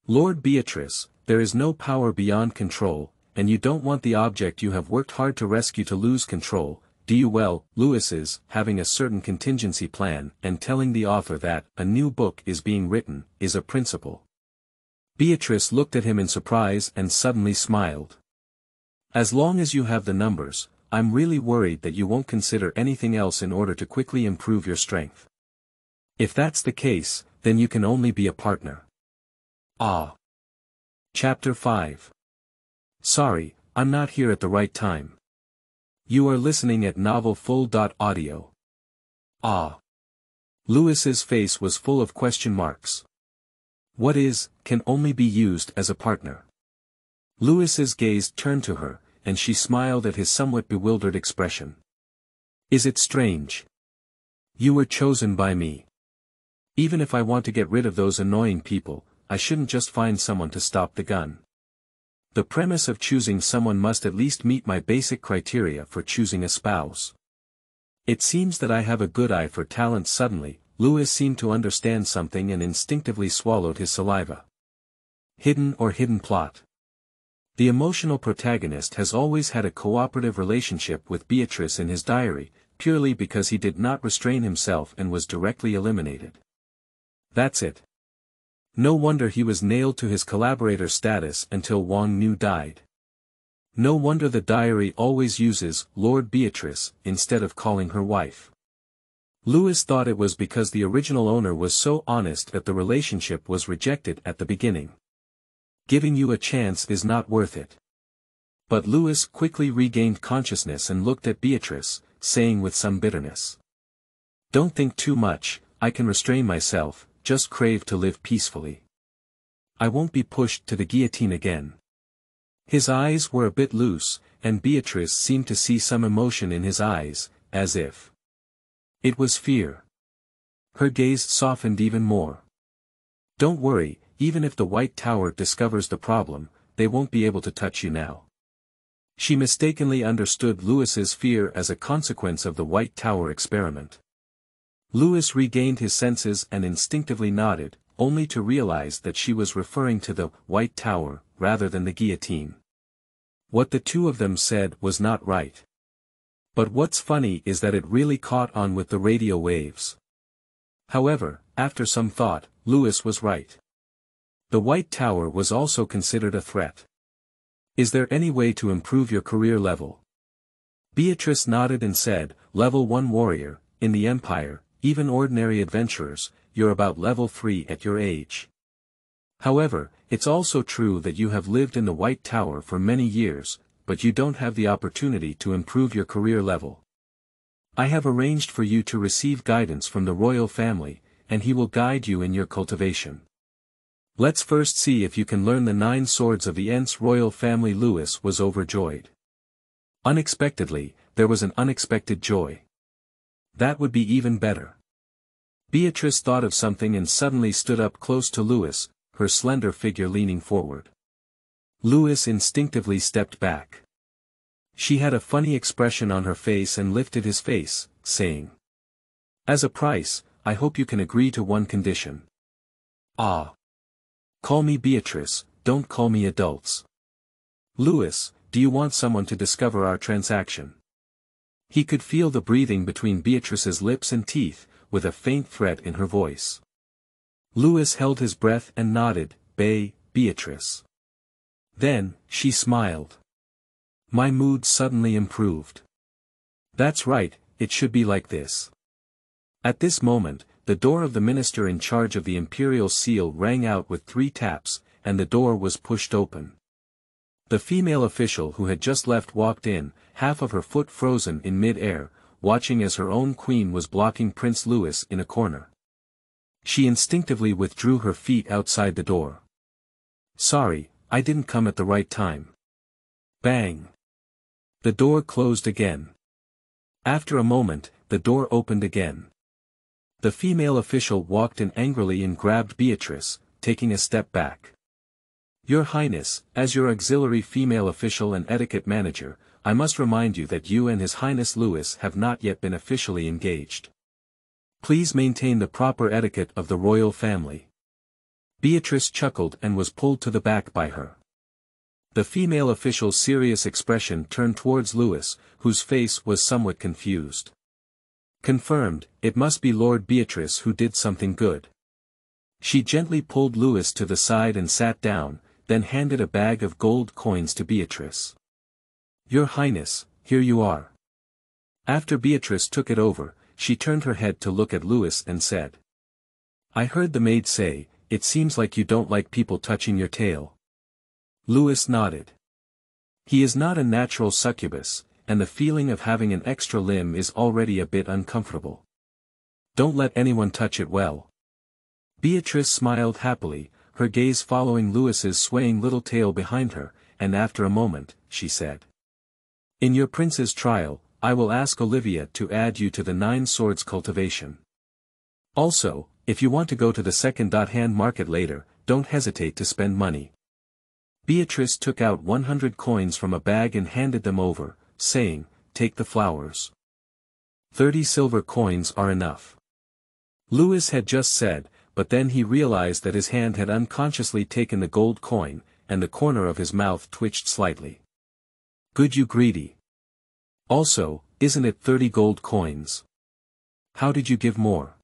Lord Beatrice, there is no power beyond control, and you don't want the object you have worked hard to rescue to lose control, do you? Well, Louis is having a certain contingency plan, and telling the author that a new book is being written is a principle." Beatrice looked at him in surprise and suddenly smiled. "As long as you have the numbers, I'm really worried that you won't consider anything else in order to quickly improve your strength. If that's the case, then you can only be a partner. Ah. Chapter 5. Sorry, I'm not here at the right time. You are listening at novelfull.audio. Ah. Louis's face was full of question marks. What is, can only be used as a partner. Louis's gaze turned to her, and she smiled at his somewhat bewildered expression. Is it strange? You were chosen by me. Even if I want to get rid of those annoying people, I shouldn't just find someone to stop the gun. The premise of choosing someone must at least meet my basic criteria for choosing a spouse. It seems that I have a good eye for talent. Suddenly, Louis seemed to understand something and instinctively swallowed his saliva. Hidden plot. The emotional protagonist has always had a cooperative relationship with Beatrice in his diary, purely because he did not restrain himself and was directly eliminated. That's it. No wonder he was nailed to his collaborator status until Wang Nu died. No wonder the diary always uses Lord Beatrice instead of calling her wife. Louis thought it was because the original owner was so honest that the relationship was rejected at the beginning. Giving you a chance is not worth it. But Louis quickly regained consciousness and looked at Beatrice, saying with some bitterness. Don't think too much, I can restrain myself, just crave to live peacefully. I won't be pushed to the guillotine again. His eyes were a bit loose, and Beatrice seemed to see some emotion in his eyes, as if it was fear. Her gaze softened even more. Don't worry, even if the White Tower discovers the problem, they won't be able to touch you now. She mistakenly understood Louis's fear as a consequence of the White Tower experiment. Louis regained his senses and instinctively nodded, only to realize that she was referring to the White Tower, rather than the guillotine. What the two of them said was not right. But what's funny is that it really caught on with the radio waves. However, after some thought, Louis was right. The White Tower was also considered a threat. Is there any way to improve your career level? Beatrice nodded and said, Level 1 warrior, in the Empire, even ordinary adventurers, you're about level 3 at your age. However, it's also true that you have lived in the White Tower for many years, but you don't have the opportunity to improve your career level. I have arranged for you to receive guidance from the royal family, and he will guide you in your cultivation. Let's first see if you can learn the 9 swords of the Ents royal family. Louis was overjoyed. Unexpectedly, there was an unexpected joy. That would be even better. Beatrice thought of something and suddenly stood up close to Louis, her slender figure leaning forward. Louis instinctively stepped back. She had a funny expression on her face and lifted his face, saying, As a price, I hope you can agree to one condition. Ah. Call me Beatrice, don't call me adults. Louis, do you want someone to discover our transaction? He could feel the breathing between Beatrice's lips and teeth, with a faint threat in her voice. Louis held his breath and nodded, Beatrice. Then, she smiled. My mood suddenly improved. That's right, it should be like this. At this moment, the door of the minister in charge of the imperial seal rang out with 3 taps, and the door was pushed open. The female official who had just left walked in, half of her foot frozen in mid-air, watching as her own queen was blocking Prince Louis in a corner. She instinctively withdrew her feet outside the door. Sorry, I didn't come at the right time. Bang. The door closed again. After a moment, the door opened again. The female official walked in angrily and grabbed Beatrice, taking a step back. Your Highness, as your auxiliary female official and etiquette manager, I must remind you that you and His Highness Louis have not yet been officially engaged. Please maintain the proper etiquette of the royal family. Beatrice chuckled and was pulled to the back by her. The female official's serious expression turned towards Louis, whose face was somewhat confused. Confirmed, it must be Lord Beatrice who did something good. She gently pulled Louis to the side and sat down, then handed a bag of gold coins to Beatrice. Your Highness, here you are. After Beatrice took it over, she turned her head to look at Louis and said. I heard the maid say, it seems like you don't like people touching your tail. Louis nodded. He is not a natural succubus, and the feeling of having an extra limb is already a bit uncomfortable. Don't let anyone touch it well. Beatrice smiled happily, her gaze following Louis's swaying little tail behind her, and after a moment, she said. In your prince's trial, I will ask Olivia to add you to the 9 swords cultivation. Also, if you want to go to the second-hand market later, don't hesitate to spend money. Beatrice took out 100 coins from a bag and handed them over, saying, take the flowers. 30 silver coins are enough. Louis had just said, but then he realized that his hand had unconsciously taken the gold coin, and the corner of his mouth twitched slightly. Good, you greedy. Also, isn't it 30 gold coins? How did you give more?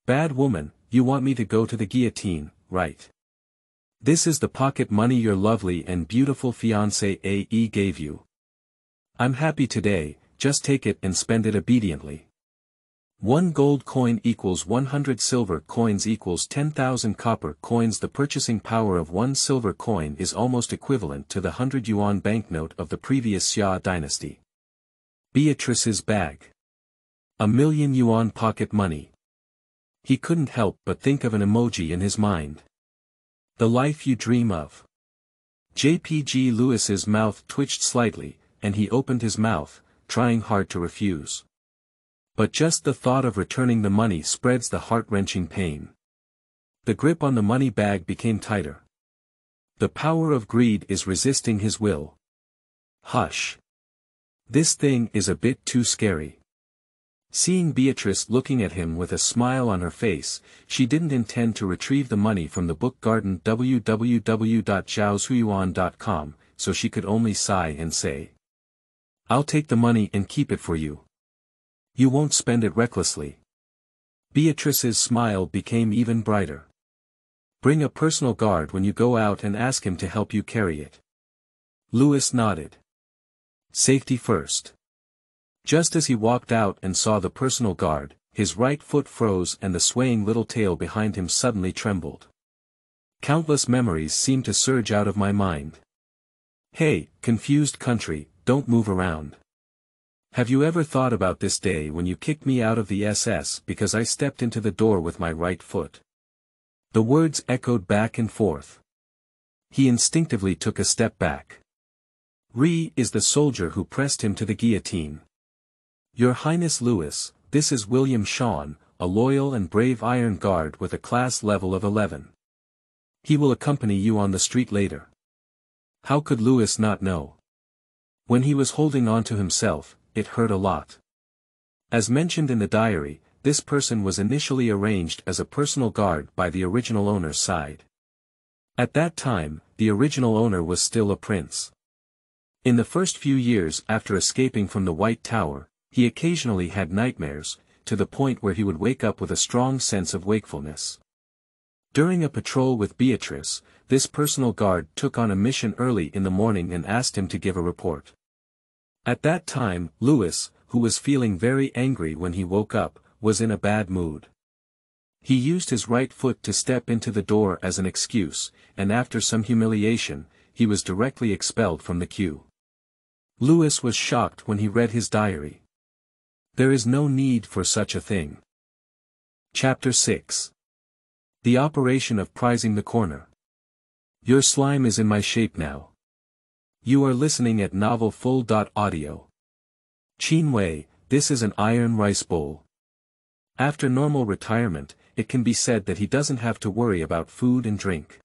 Bad woman, you want me to go to the guillotine, right? This is the pocket money your lovely and beautiful fiancé A.E. gave you. I'm happy today, just take it and spend it obediently. 1 gold coin equals 100 silver coins equals 10,000 copper coins. The purchasing power of 1 silver coin is almost equivalent to the 100 yuan banknote of the previous Xia dynasty. Beatrice's bag. 1,000,000 yuan pocket money. He couldn't help but think of an emoji in his mind. The life you dream of. JPG Louis's mouth twitched slightly, and he opened his mouth, trying hard to refuse. But just the thought of returning the money spreads the heart-wrenching pain. The grip on the money bag became tighter. The power of greed is resisting his will. Hush. This thing is a bit too scary. Seeing Beatrice looking at him with a smile on her face, she didn't intend to retrieve the money from the book garden www.zhaoshuyuan.com, so she could only sigh and say. I'll take the money and keep it for you. You won't spend it recklessly. Beatrice's smile became even brighter. Bring a personal guard when you go out and ask him to help you carry it. Louis nodded. Safety first. Just as he walked out and saw the personal guard, his right foot froze and the swaying little tail behind him suddenly trembled. Countless memories seemed to surge out of my mind. Hey, confused country, don't move around. Have you ever thought about this day when you kicked me out of the SS because I stepped into the door with my right foot? The words echoed back and forth. He instinctively took a step back. Re is the soldier who pressed him to the guillotine. Your Highness Louis, this is William Shawn, a loyal and brave iron guard with a class level of 11. He will accompany you on the street later. How could Louis not know? When he was holding on to himself, it hurt a lot. As mentioned in the diary, this person was initially arranged as a personal guard by the original owner's side. At that time, the original owner was still a prince. In the first few years after escaping from the White Tower, he occasionally had nightmares, to the point where he would wake up with a strong sense of wakefulness. During a patrol with Beatrice, this personal guard took on a mission early in the morning and asked him to give a report. At that time, Louis, who was feeling very angry when he woke up, was in a bad mood. He used his right foot to step into the door as an excuse, and after some humiliation, he was directly expelled from the queue. Louis was shocked when he read his diary. There is no need for such a thing. Chapter 6. The operation of prizing the corner. Your slime is in my shape now. You are listening at novelfull.audio. Chinwei, this is an iron rice bowl. After normal retirement, it can be said that he doesn't have to worry about food and drink.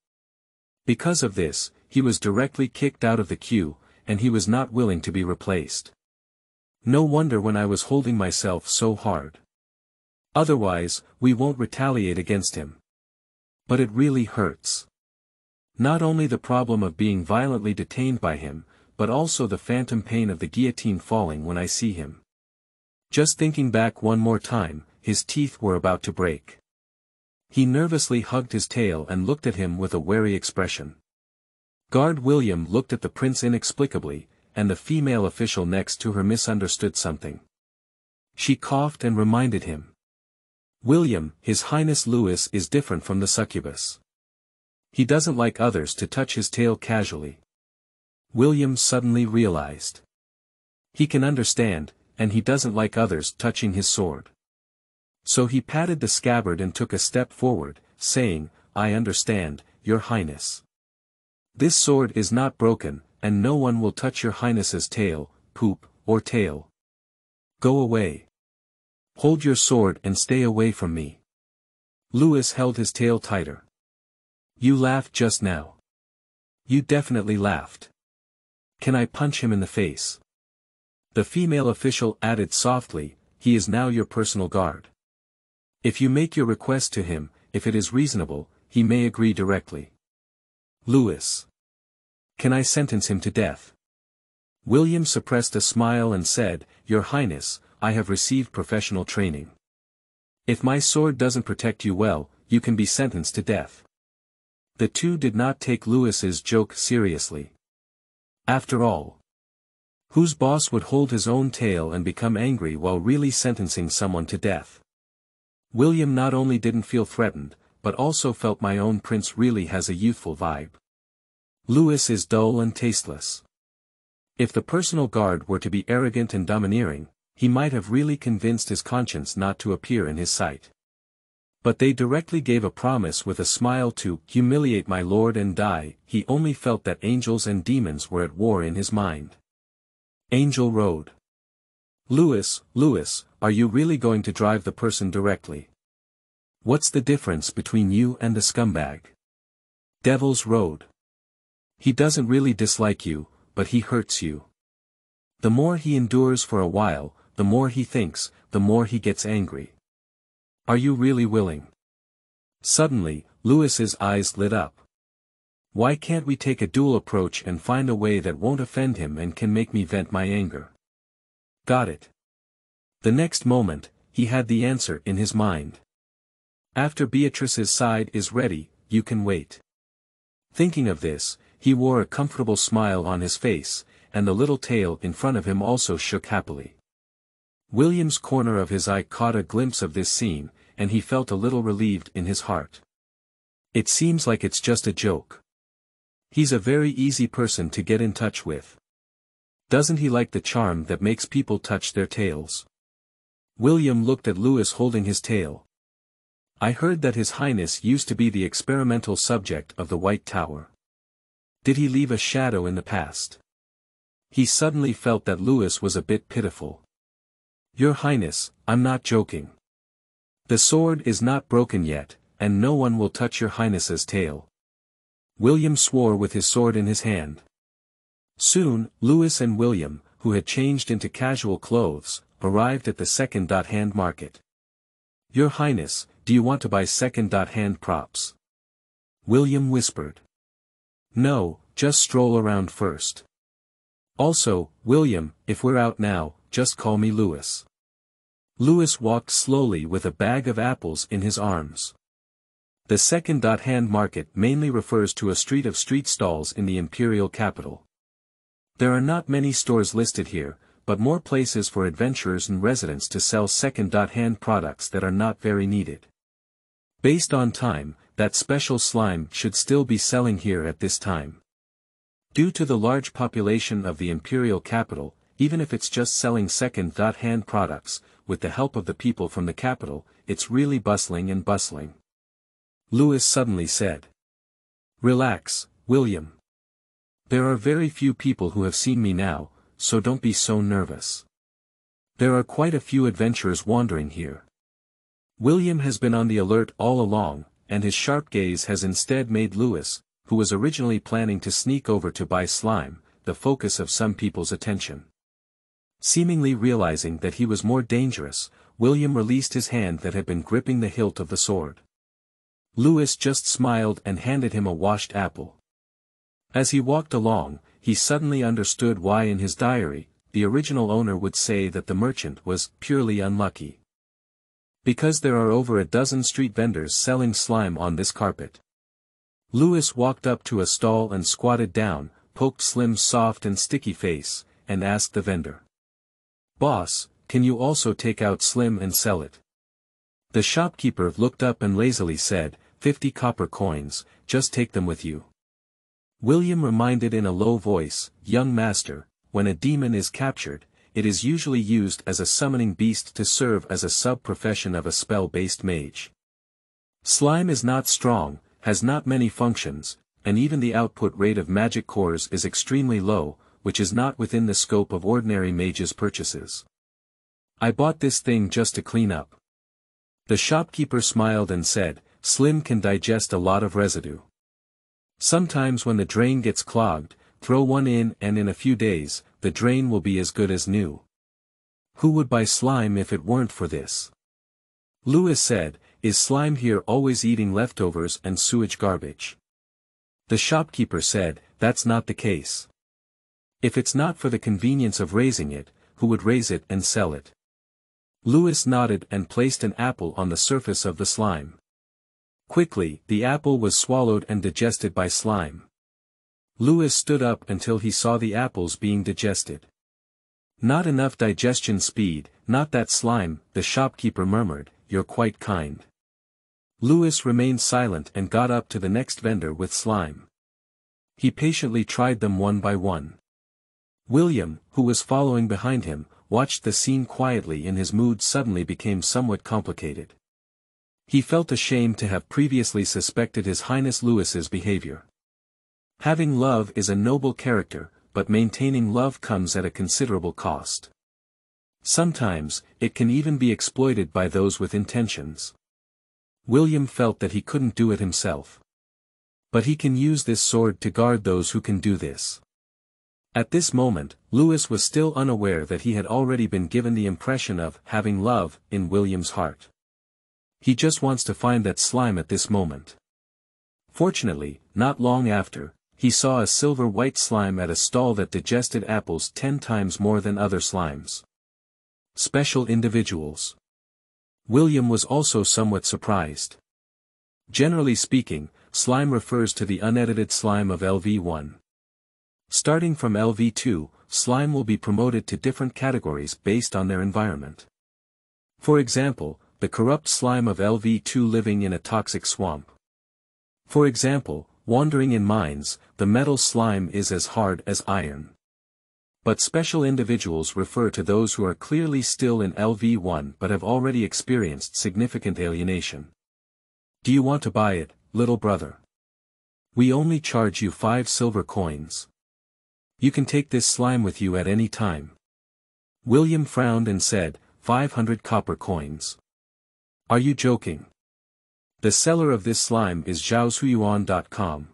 Because of this, he was directly kicked out of the queue, and he was not willing to be replaced. No wonder when I was holding myself so hard. Otherwise, we won't retaliate against him. But it really hurts. Not only the problem of being violently detained by him, but also the phantom pain of the guillotine falling when I see him. Just thinking back one more time, his teeth were about to break. He nervously hugged his tail and looked at him with a wary expression. Guard William looked at the prince inexplicably, and the female official next to her misunderstood something. She coughed and reminded him. William, His Highness Louis is different from the succubus. He doesn't like others to touch his tail casually. William suddenly realized. He can understand, and he doesn't like others touching his sword. So he patted the scabbard and took a step forward, saying, I understand, Your Highness. This sword is not broken, and no one will touch Your Highness's tail, poop, or tail. Go away. Hold your sword and stay away from me. Louis held his tail tighter. You laughed just now. You definitely laughed. Can I punch him in the face? The female official added softly, he is now your personal guard. If you make your request to him, if it is reasonable, he may agree directly. Louis. Can I sentence him to death? William suppressed a smile and said, Your Highness, I have received professional training. If my sword doesn't protect you well, you can be sentenced to death. The two did not take Louis's joke seriously. After all, whose boss would hold his own tail and become angry while really sentencing someone to death? William not only didn't feel threatened, but also felt my own prince really has a youthful vibe. Louis is dull and tasteless. If the personal guard were to be arrogant and domineering, he might have really convinced his conscience not to appear in his sight. But they directly gave a promise with a smile to humiliate my lord and die. He only felt that angels and demons were at war in his mind. Angel Road. Louis, are you really going to drive the person directly? What's the difference between you and the scumbag? Devil's Road. He doesn't really dislike you, but he hurts you. The more he endures for a while, the more he thinks, the more he gets angry. Are you really willing? Suddenly, Louis's eyes lit up. Why can't we take a dual approach and find a way that won't offend him and can make me vent my anger? Got it. The next moment, he had the answer in his mind. After Beatrice's side is ready, you can wait. Thinking of this, he wore a comfortable smile on his face, and the little tail in front of him also shook happily. William's corner of his eye caught a glimpse of this scene, and he felt a little relieved in his heart. It seems like it's just a joke. He's a very easy person to get in touch with. Doesn't he like the charm that makes people touch their tails? William looked at Louis holding his tail. I heard that His Highness used to be the experimental subject of the White Tower. Did he leave a shadow in the past? He suddenly felt that Louis was a bit pitiful. Your Highness, I'm not joking. The sword is not broken yet, and no one will touch Your Highness's tail. William swore with his sword in his hand. Soon, Louis and William, who had changed into casual clothes, arrived at the second-hand market. Your Highness, do you want to buy second-hand props? William whispered. No, just stroll around first. Also, William, if we're out now, just call me Louis. Louis walked slowly with a bag of apples in his arms. The second-hand market mainly refers to a street of street stalls in the imperial capital. There are not many stores listed here, but more places for adventurers and residents to sell second-hand products that are not very needed. Based on time, that special slime should still be selling here at this time. Due to the large population of the imperial capital, even if it's just selling second-hand products, with the help of the people from the capital, it's really bustling and bustling. Louis suddenly said. Relax, William. There are very few people who have seen me now, so don't be so nervous. There are quite a few adventurers wandering here. William has been on the alert all along, and his sharp gaze has instead made Louis, who was originally planning to sneak over to buy slime, the focus of some people's attention. Seemingly realizing that he was more dangerous, William released his hand that had been gripping the hilt of the sword. Louis just smiled and handed him a washed apple. As he walked along, he suddenly understood why in his diary, the original owner would say that the merchant was purely unlucky. Because there are over a dozen street vendors selling slime on this carpet. Louis walked up to a stall and squatted down, poked Slim's soft and sticky face, and asked the vendor. Boss, can you also take out Slim and sell it? The shopkeeper looked up and lazily said, 50 copper coins, just take them with you. William reminded in a low voice, young master, when a demon is captured, it is usually used as a summoning beast to serve as a sub-profession of a spell-based mage. Slime is not strong, has not many functions, and even the output rate of magic cores is extremely low, which is not within the scope of ordinary mages' purchases. I bought this thing just to clean up. The shopkeeper smiled and said, Slim can digest a lot of residue. Sometimes when the drain gets clogged, throw one in and in a few days, the drain will be as good as new. Who would buy slime if it weren't for this? Louis said, is slime here always eating leftovers and sewage garbage? The shopkeeper said, that's not the case. If it's not for the convenience of raising it, who would raise it and sell it? Louis nodded and placed an apple on the surface of the slime. Quickly, the apple was swallowed and digested by slime. Louis stood up until he saw the apples being digested. Not enough digestion speed, not that slime, the shopkeeper murmured, you're quite kind. Louis remained silent and got up to the next vendor with slime. He patiently tried them one by one. William, who was following behind him, watched the scene quietly and his mood suddenly became somewhat complicated. He felt ashamed to have previously suspected His Highness Louis's behavior. Having love is a noble character, but maintaining love comes at a considerable cost. Sometimes, it can even be exploited by those with intentions. William felt that he couldn't do it himself. But he can use this sword to guard those who can do this. At this moment, Louis was still unaware that he had already been given the impression of having love in William's heart. He just wants to find that slime at this moment. Fortunately, not long after, he saw a silver-white slime at a stall that digested apples 10 times more than other slimes. Special individuals. William was also somewhat surprised. Generally speaking, slime refers to the unedited slime of LV1. Starting from LV2, slime will be promoted to different categories based on their environment. For example, the corrupt slime of LV2 living in a toxic swamp. For example, wandering in mines, the metal slime is as hard as iron. But special individuals refer to those who are clearly still in LV1 but have already experienced significant alienation. Do you want to buy it, little brother? We only charge you 5 silver coins. You can take this slime with you at any time. William frowned and said, 500 copper coins. Are you joking? The seller of this slime is zhaoshuyuan.com.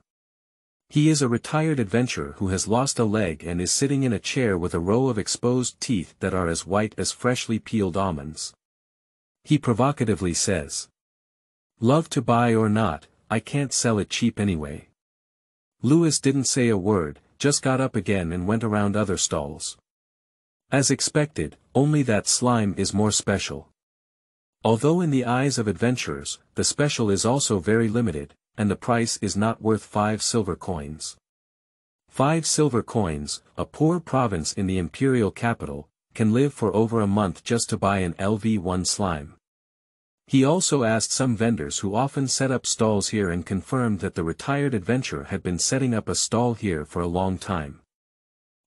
He is a retired adventurer who has lost a leg and is sitting in a chair with a row of exposed teeth that are as white as freshly peeled almonds. He provocatively says, love to buy or not, I can't sell it cheap anyway. Louis didn't say a word, just got up again and went around other stalls. As expected, only that slime is more special. Although in the eyes of adventurers, the special is also very limited, and the price is not worth 5 silver coins. 5 silver coins, a poor province in the imperial capital, can live for over a month just to buy an LV1 slime. He also asked some vendors who often set up stalls here and confirmed that the retired adventurer had been setting up a stall here for a long time.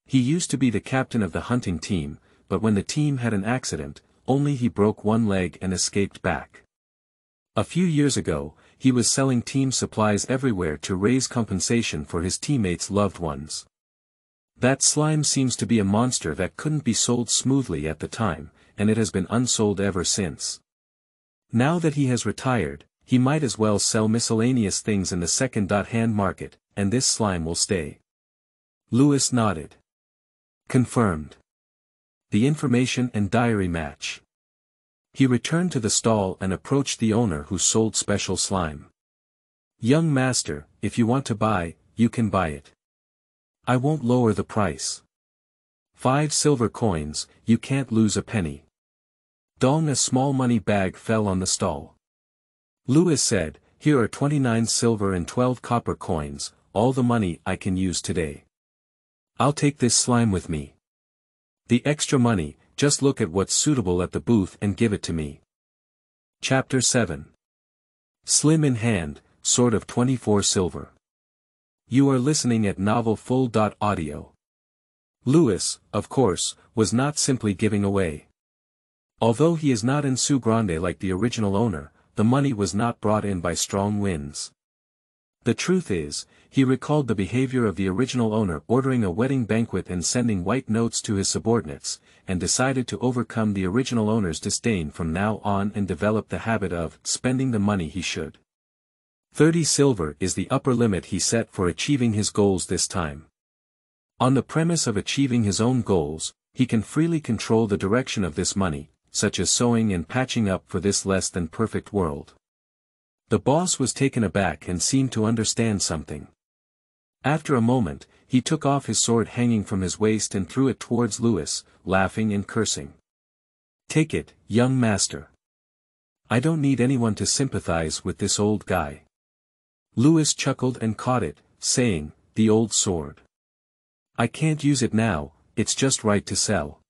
He used to be the captain of the hunting team, but when the team had an accident, only he broke one leg and escaped back. A few years ago, he was selling team supplies everywhere to raise compensation for his teammates' loved ones. That slime seems to be a monster that couldn't be sold smoothly at the time, and it has been unsold ever since. Now that he has retired, he might as well sell miscellaneous things in the second-hand market, and this slime will stay. Louis nodded. Confirmed. The information and diary match. He returned to the stall and approached the owner who sold special slime. Young master, if you want to buy, you can buy it. I won't lower the price. 5 silver coins, you can't lose a penny. Dong, a small money bag fell on the stall. Louis said, here are 29 silver and 12 copper coins, all the money I can use today. I'll take this slime with me. The extra money, just look at what's suitable at the booth and give it to me. Chapter 7. Slim in hand, sword of 24 silver. You are listening at novel full.audio. Louis, of course, was not simply giving away. Although he is not Enshu Grande like the original owner, the money was not brought in by strong winds. The truth is, he recalled the behavior of the original owner ordering a wedding banquet and sending white notes to his subordinates, and decided to overcome the original owner's disdain from now on and develop the habit of spending the money he should. 30 silver is the upper limit he set for achieving his goals this time. On the premise of achieving his own goals, he can freely control the direction of this money, such as sewing and patching up for this less than perfect world. The boss was taken aback and seemed to understand something. After a moment, he took off his sword hanging from his waist and threw it towards Louis, laughing and cursing. Take it, young master. I don't need anyone to sympathize with this old guy. Louis chuckled and caught it, saying, the old sword. I can't use it now, it's just right to sell.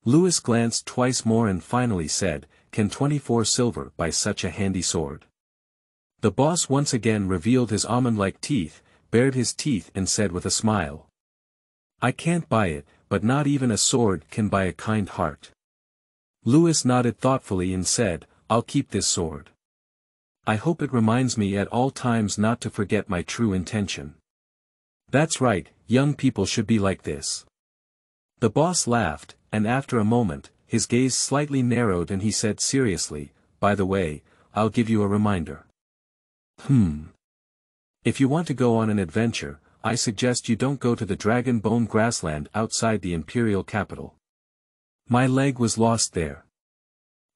Louis glanced twice more and finally said, can 24 silver buy such a handy sword? The boss once again revealed his almond-like teeth, bared his teeth and said with a smile. I can't buy it, but not even a sword can buy a kind heart. Louis nodded thoughtfully and said, I'll keep this sword. I hope it reminds me at all times not to forget my true intention. That's right, young people should be like this. The boss laughed, and after a moment, his gaze slightly narrowed and he said seriously, by the way, I'll give you a reminder. If you want to go on an adventure, I suggest you don't go to the Dragon Bone grassland outside the imperial capital. My leg was lost there.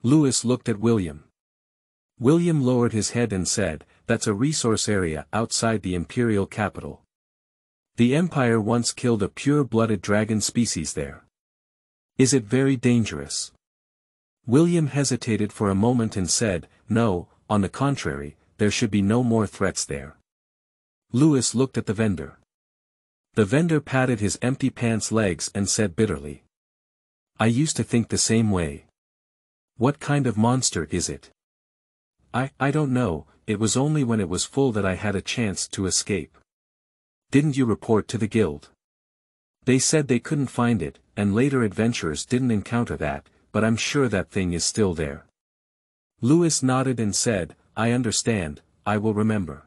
Louis looked at William. William lowered his head and said, that's a resource area outside the imperial capital. The Empire once killed a pure-blooded dragon species there. Is it very dangerous? William hesitated for a moment and said, no, on the contrary, there should be no more threats there. Louis looked at the vendor. The vendor patted his empty pants legs and said bitterly. I used to think the same way. What kind of monster is it? I don't know, it was only when it was full that I had a chance to escape. Didn't you report to the guild? They said they couldn't find it, and later adventurers didn't encounter that, but I'm sure that thing is still there. Louis nodded and said, I understand, I will remember.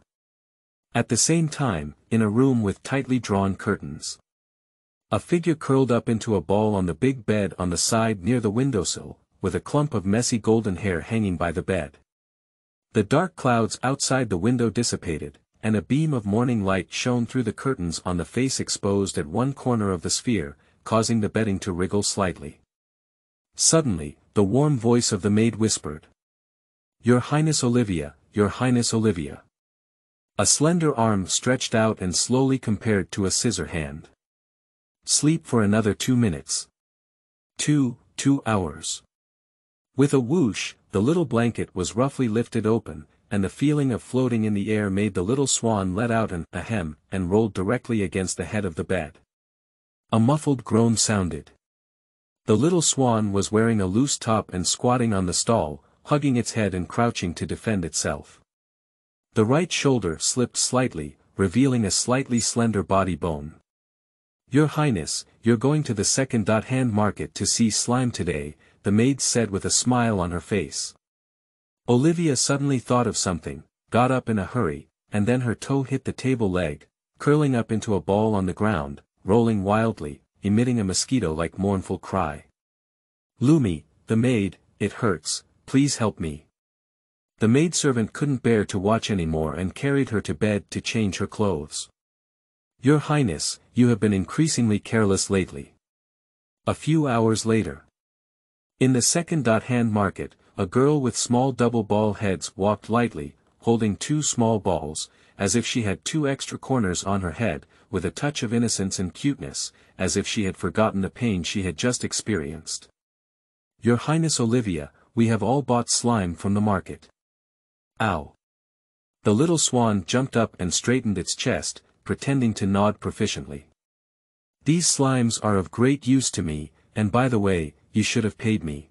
At the same time, in a room with tightly drawn curtains. A figure curled up into a ball on the big bed on the side near the windowsill, with a clump of messy golden hair hanging by the bed. The dark clouds outside the window dissipated, and a beam of morning light shone through the curtains on the face exposed at one corner of the sphere, causing the bedding to wriggle slightly. Suddenly, the warm voice of the maid whispered. Your Highness Olivia, Your Highness Olivia. A slender arm stretched out and slowly compared to a scissor hand. Sleep for another 2 minutes. 2 hours. With a whoosh, the little blanket was roughly lifted open, and the feeling of floating in the air made the little swan let out an ahem and rolled directly against the head of the bed. A muffled groan sounded. The little swan was wearing a loose top and squatting on the stall, hugging its head and crouching to defend itself. The right shoulder slipped slightly, revealing a slightly slender body bone. Your Highness, you're going to the second-hand market to see slime today, the maid said with a smile on her face. Olivia suddenly thought of something, got up in a hurry, and then her toe hit the table leg, curling up into a ball on the ground, rolling wildly, emitting a mosquito-like mournful cry. Lumi, the maid, it hurts, please help me. The maidservant couldn't bear to watch anymore and carried her to bed to change her clothes. Your Highness, you have been increasingly careless lately. A few hours later. In the second-hand market, a girl with small double ball heads walked lightly, holding 2 small balls, as if she had 2 extra corners on her head, with a touch of innocence and cuteness, as if she had forgotten the pain she had just experienced. Your Highness Olivia, we have all bought slime from the market. Ow! The little swan jumped up and straightened its chest, pretending to nod proficiently. These slimes are of great use to me, and by the way, you should have paid me.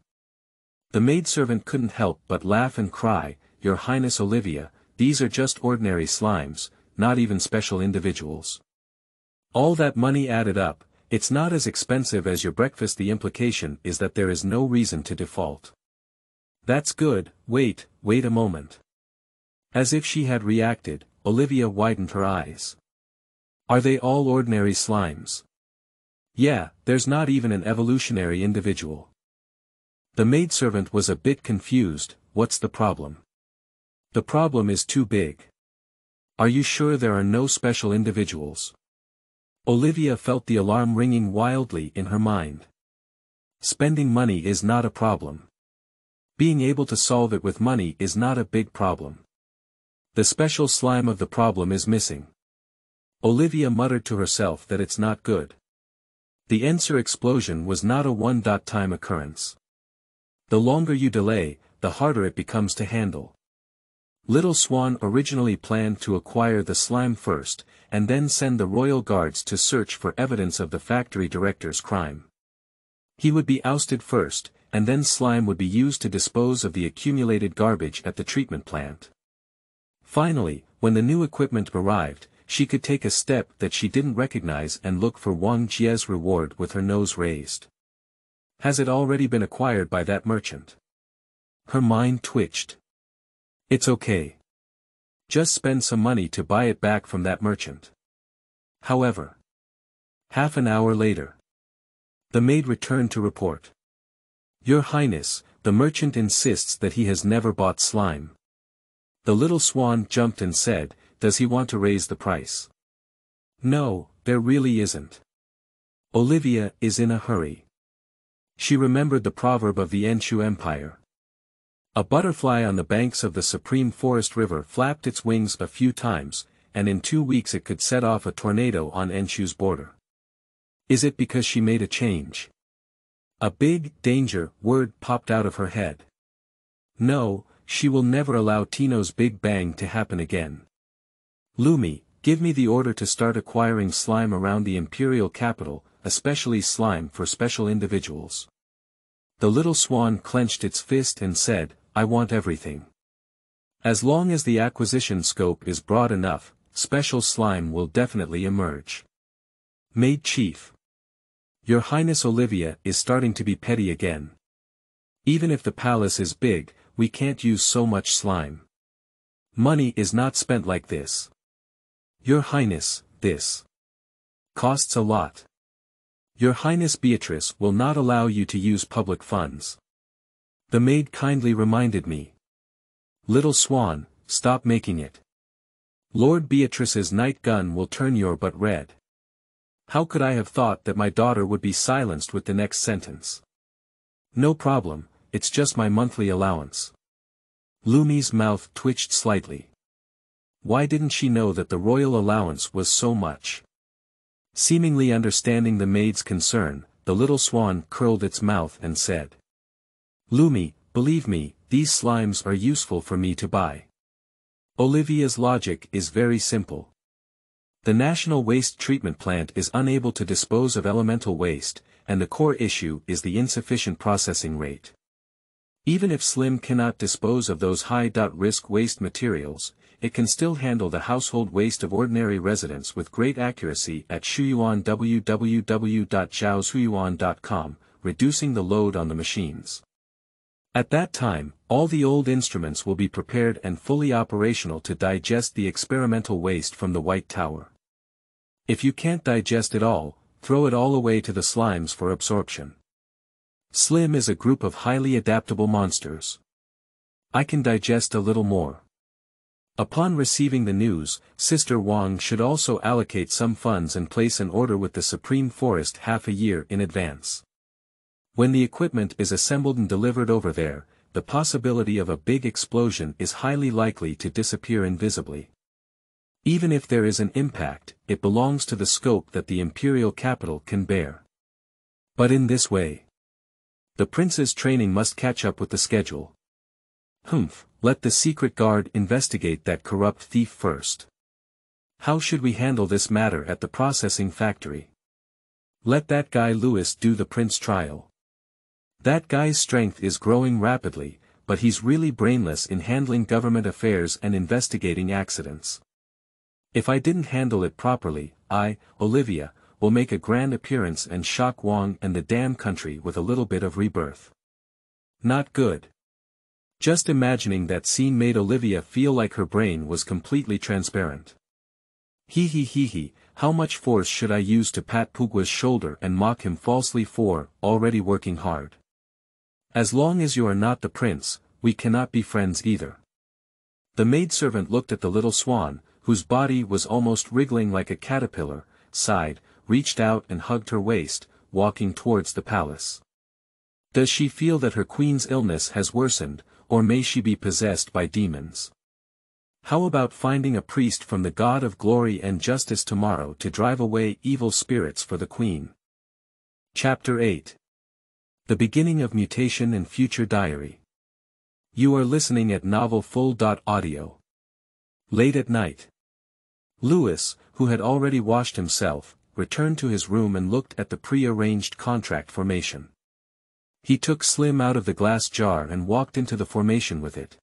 The maidservant couldn't help but laugh and cry, "Your Highness Olivia, these are just ordinary slimes, not even special individuals. All that money added up, it's not as expensive as your breakfast." The implication is that there is no reason to default. "That's good, wait a moment." As if she had reacted, Olivia widened her eyes. "Are they all ordinary slimes?" "Yeah, there's not even an evolutionary individual." The maidservant was a bit confused. "What's the problem?" "The problem is too big." "Are you sure there are no special individuals?" Olivia felt the alarm ringing wildly in her mind. Spending money is not a problem. Being able to solve it with money is not a big problem. The special slime of the problem is missing. Olivia muttered to herself that it's not good. The Enshu explosion was not a one-time occurrence. The longer you delay, the harder it becomes to handle. Little Swan originally planned to acquire the slime first, and then send the royal guards to search for evidence of the factory director's crime. He would be ousted first, and then slime would be used to dispose of the accumulated garbage at the treatment plant. Finally, when the new equipment arrived, she could take a step that she didn't recognize and look for Wang Jie's reward with her nose raised. Has it already been acquired by that merchant? Her mind twitched. It's okay. Just spend some money to buy it back from that merchant. However, half an hour later, the maid returned to report. "Your Highness, the merchant insists that he has never bought slime." The little swan jumped and said, "Does he want to raise the price?" "No, there really isn't." Olivia is in a hurry. She remembered the proverb of the Enshu Empire. A butterfly on the banks of the supreme forest river flapped its wings a few times, and in 2 weeks it could set off a tornado on Enshu's border. Is it because she made a change? A big danger word popped out of her head. No, she will never allow Tino's Big Bang to happen again. "Louis, give me the order to start acquiring slime around the imperial capital, especially slime for special individuals." The little swan clenched its fist and said, "I want everything. As long as the acquisition scope is broad enough, special slime will definitely emerge." Maid Chief. Your Highness Olivia is starting to be petty again. Even if the palace is big, we can't use so much slime. Money is not spent like this. Your Highness, this costs a lot. Your Highness Beatrice will not allow you to use public funds. The maid kindly reminded me. Little Swan, stop making it. Lord Beatrice's night gun will turn your butt red. How could I have thought that my daughter would be silenced with the next sentence? No problem, it's just my monthly allowance. Lumi's mouth twitched slightly. Why didn't she know that the royal allowance was so much? Seemingly understanding the maid's concern, the little swan curled its mouth and said, "Lumi, believe me, these slimes are useful for me to buy." Olivia's logic is very simple. The National Waste Treatment Plant is unable to dispose of elemental waste, and the core issue is the insufficient processing rate. Even if Slim cannot dispose of those high-risk waste materials, it can still handle the household waste of ordinary residents with great accuracy at Shuyuan www.zhaoshuyuan.com, reducing the load on the machines. At that time, all the old instruments will be prepared and fully operational to digest the experimental waste from the White Tower. If you can't digest it all, throw it all away to the slimes for absorption. Slim is a group of highly adaptable monsters. I can digest a little more. Upon receiving the news, Sister Wang should also allocate some funds and place an order with the Supreme Forest half a year in advance. When the equipment is assembled and delivered over there, the possibility of a big explosion is highly likely to disappear invisibly. Even if there is an impact, it belongs to the scope that the imperial capital can bear. But in this way, the prince's training must catch up with the schedule. Let the secret guard investigate that corrupt thief first. How should we handle this matter at the processing factory? Let that guy Louis do the prince trial. That guy's strength is growing rapidly, but he's really brainless in handling government affairs and investigating accidents. If I didn't handle it properly, I, Olivia, will make a grand appearance and shock Wong and the damn country with a little bit of rebirth. Not good. Just imagining that scene made Olivia feel like her brain was completely transparent. Hee, how much force should I use to pat Pugua's shoulder and mock him falsely for already working hard? As long as you are not the prince, we cannot be friends either. The maidservant looked at the little swan, whose body was almost wriggling like a caterpillar, sighed, reached out and hugged her waist, walking towards the palace. Does she feel that her queen's illness has worsened, or may she be possessed by demons? How about finding a priest from the God of Glory and Justice tomorrow to drive away evil spirits for the queen? Chapter 8. The beginning of Mutation and Future Diary. You are listening at novelfull.audio. Late at night. Louis, who had already washed himself, returned to his room and looked at the pre-arranged contract formation. He took Slim out of the glass jar and walked into the formation with it.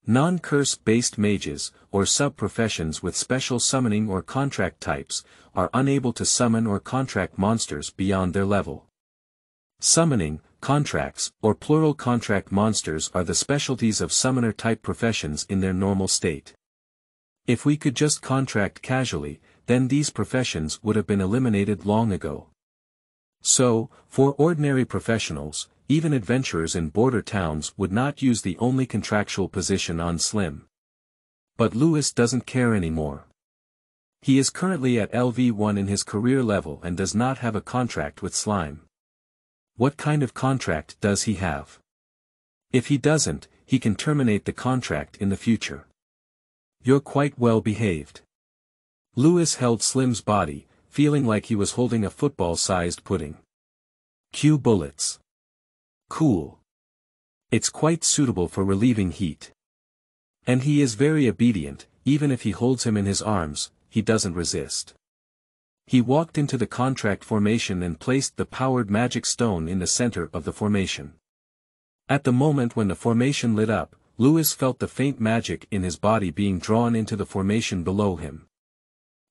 Non-curse-based mages, or sub-professions with special summoning or contract types, are unable to summon or contract monsters beyond their level. Summoning, contracts, or plural contract monsters are the specialties of summoner-type professions in their normal state. If we could just contract casually, then these professions would have been eliminated long ago. So, for ordinary professionals, even adventurers in border towns would not use the only contractual position on Slim. But Louis doesn't care anymore. He is currently at LV1 in his career level and does not have a contract with Slime. What kind of contract does he have? If he doesn't, he can terminate the contract in the future. You're quite well behaved. Louis held Slim's body, feeling like he was holding a football-sized pudding. Cue bullets. Cool. It's quite suitable for relieving heat. And he is very obedient, even if he holds him in his arms, he doesn't resist. He walked into the contract formation and placed the powered magic stone in the center of the formation. At the moment when the formation lit up, Louis felt the faint magic in his body being drawn into the formation below him.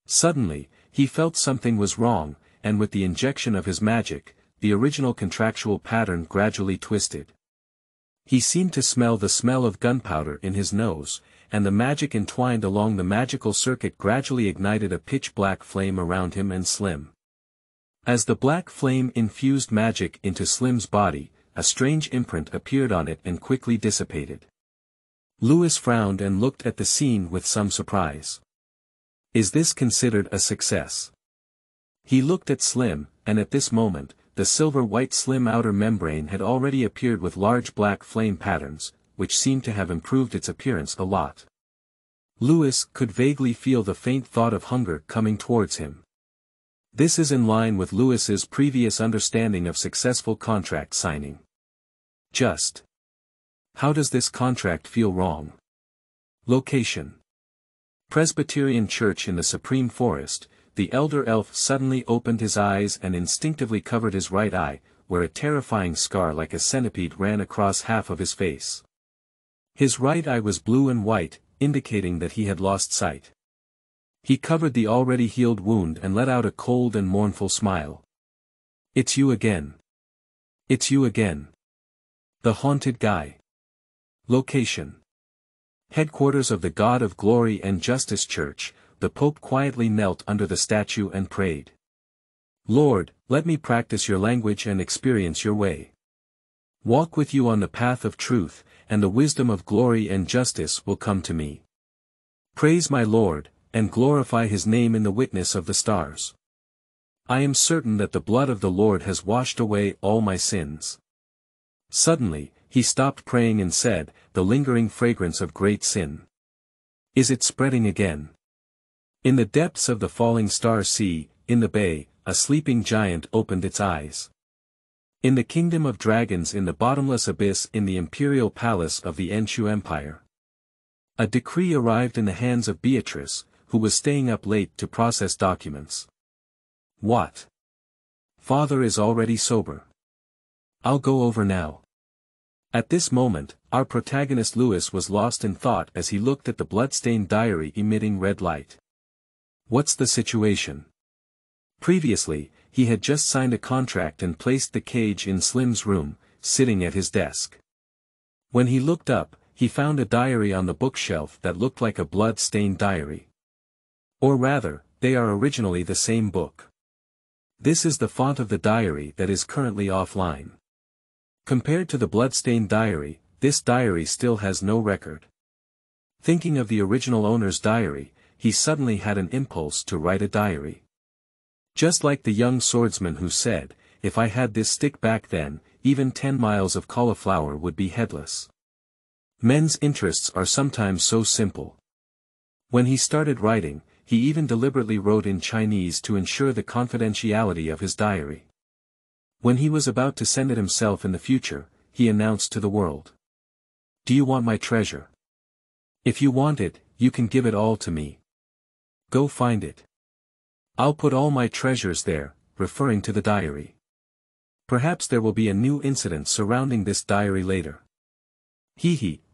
Suddenly, he felt something was wrong, and with the injection of his magic, the original contractual pattern gradually twisted. He seemed to smell the smell of gunpowder in his nose, and the magic entwined along the magical circuit gradually ignited a pitch-black flame around him and Slim. As the black flame infused magic into Slim's body, a strange imprint appeared on it and quickly dissipated. Louis frowned and looked at the scene with some surprise. Is this considered a success? He looked at Slim, and at this moment, the silver-white Slim outer membrane had already appeared with large black flame patterns, which seemed to have improved its appearance a lot. Louis could vaguely feel the faint thought of hunger coming towards him. This is in line with Louis's previous understanding of successful contract signing. Just. How does this contract feel wrong? Location. Presbyterian Church in the Supreme Forest. The elder elf suddenly opened his eyes and instinctively covered his right eye, where a terrifying scar like a centipede ran across half of his face. His right eye was blue and white, indicating that he had lost sight. He covered the already healed wound and let out a cold and mournful smile. It's you again. It's you again. The haunted guy. Location. Headquarters of the God of Glory and Justice Church. The Pope quietly knelt under the statue and prayed. Lord, let me practice your language and experience your way. Walk with you on the path of truth, and the wisdom of glory and justice will come to me. Praise my Lord, and glorify his name in the witness of the stars. I am certain that the blood of the Lord has washed away all my sins. Suddenly, he stopped praying and said, the lingering fragrance of great sin. Is it spreading again? In the depths of the falling star sea, in the bay, a sleeping giant opened its eyes. In the kingdom of dragons in the bottomless abyss in the imperial palace of the Enshu Empire. A decree arrived in the hands of Beatrice, who was staying up late to process documents. What? Father is already sober. I'll go over now. At this moment, our protagonist Louis was lost in thought as he looked at the blood-stained diary emitting red light. What's the situation? Previously, he had just signed a contract and placed the cage in Slim's room, sitting at his desk. When he looked up, he found a diary on the bookshelf that looked like a blood-stained diary. Or rather, they are originally the same book. This is the font of the diary that is currently offline. Compared to the blood-stained diary, this diary still has no record. Thinking of the original owner's diary, he suddenly had an impulse to write a diary. Just like the young swordsman who said, "If I had this stick back then, even 10 miles of cauliflower would be headless." Men's interests are sometimes so simple. When he started writing, he even deliberately wrote in Chinese to ensure the confidentiality of his diary. When he was about to send it himself in the future, he announced to the world, "Do you want my treasure? If you want it, you can give it all to me. Go find it. I'll put all my treasures there," referring to the diary. Perhaps there will be a new incident surrounding this diary later.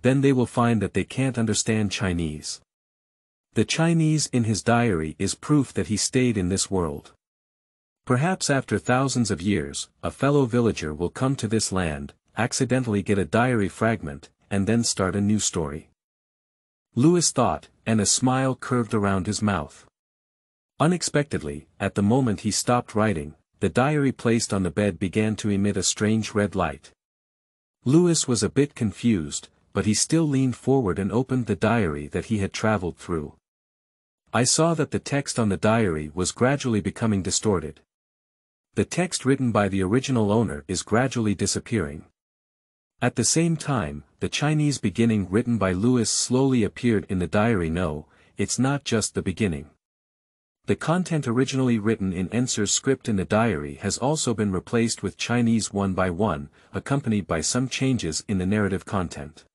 Then they will find that they can't understand Chinese. The Chinese in his diary is proof that he stayed in this world. Perhaps after thousands of years, a fellow villager will come to this land, accidentally get a diary fragment, and then start a new story. Louis thought, and a smile curved around his mouth. Unexpectedly, at the moment he stopped writing, the diary placed on the bed began to emit a strange red light. Louis was a bit confused, but he still leaned forward and opened the diary that he had traveled through. I saw that the text on the diary was gradually becoming distorted. The text written by the original owner is gradually disappearing. At the same time, the Chinese beginning written by Louis slowly appeared in the diary. No, it's not just the beginning. The content originally written in Enshu's script in the diary has also been replaced with Chinese one by one, accompanied by some changes in the narrative content.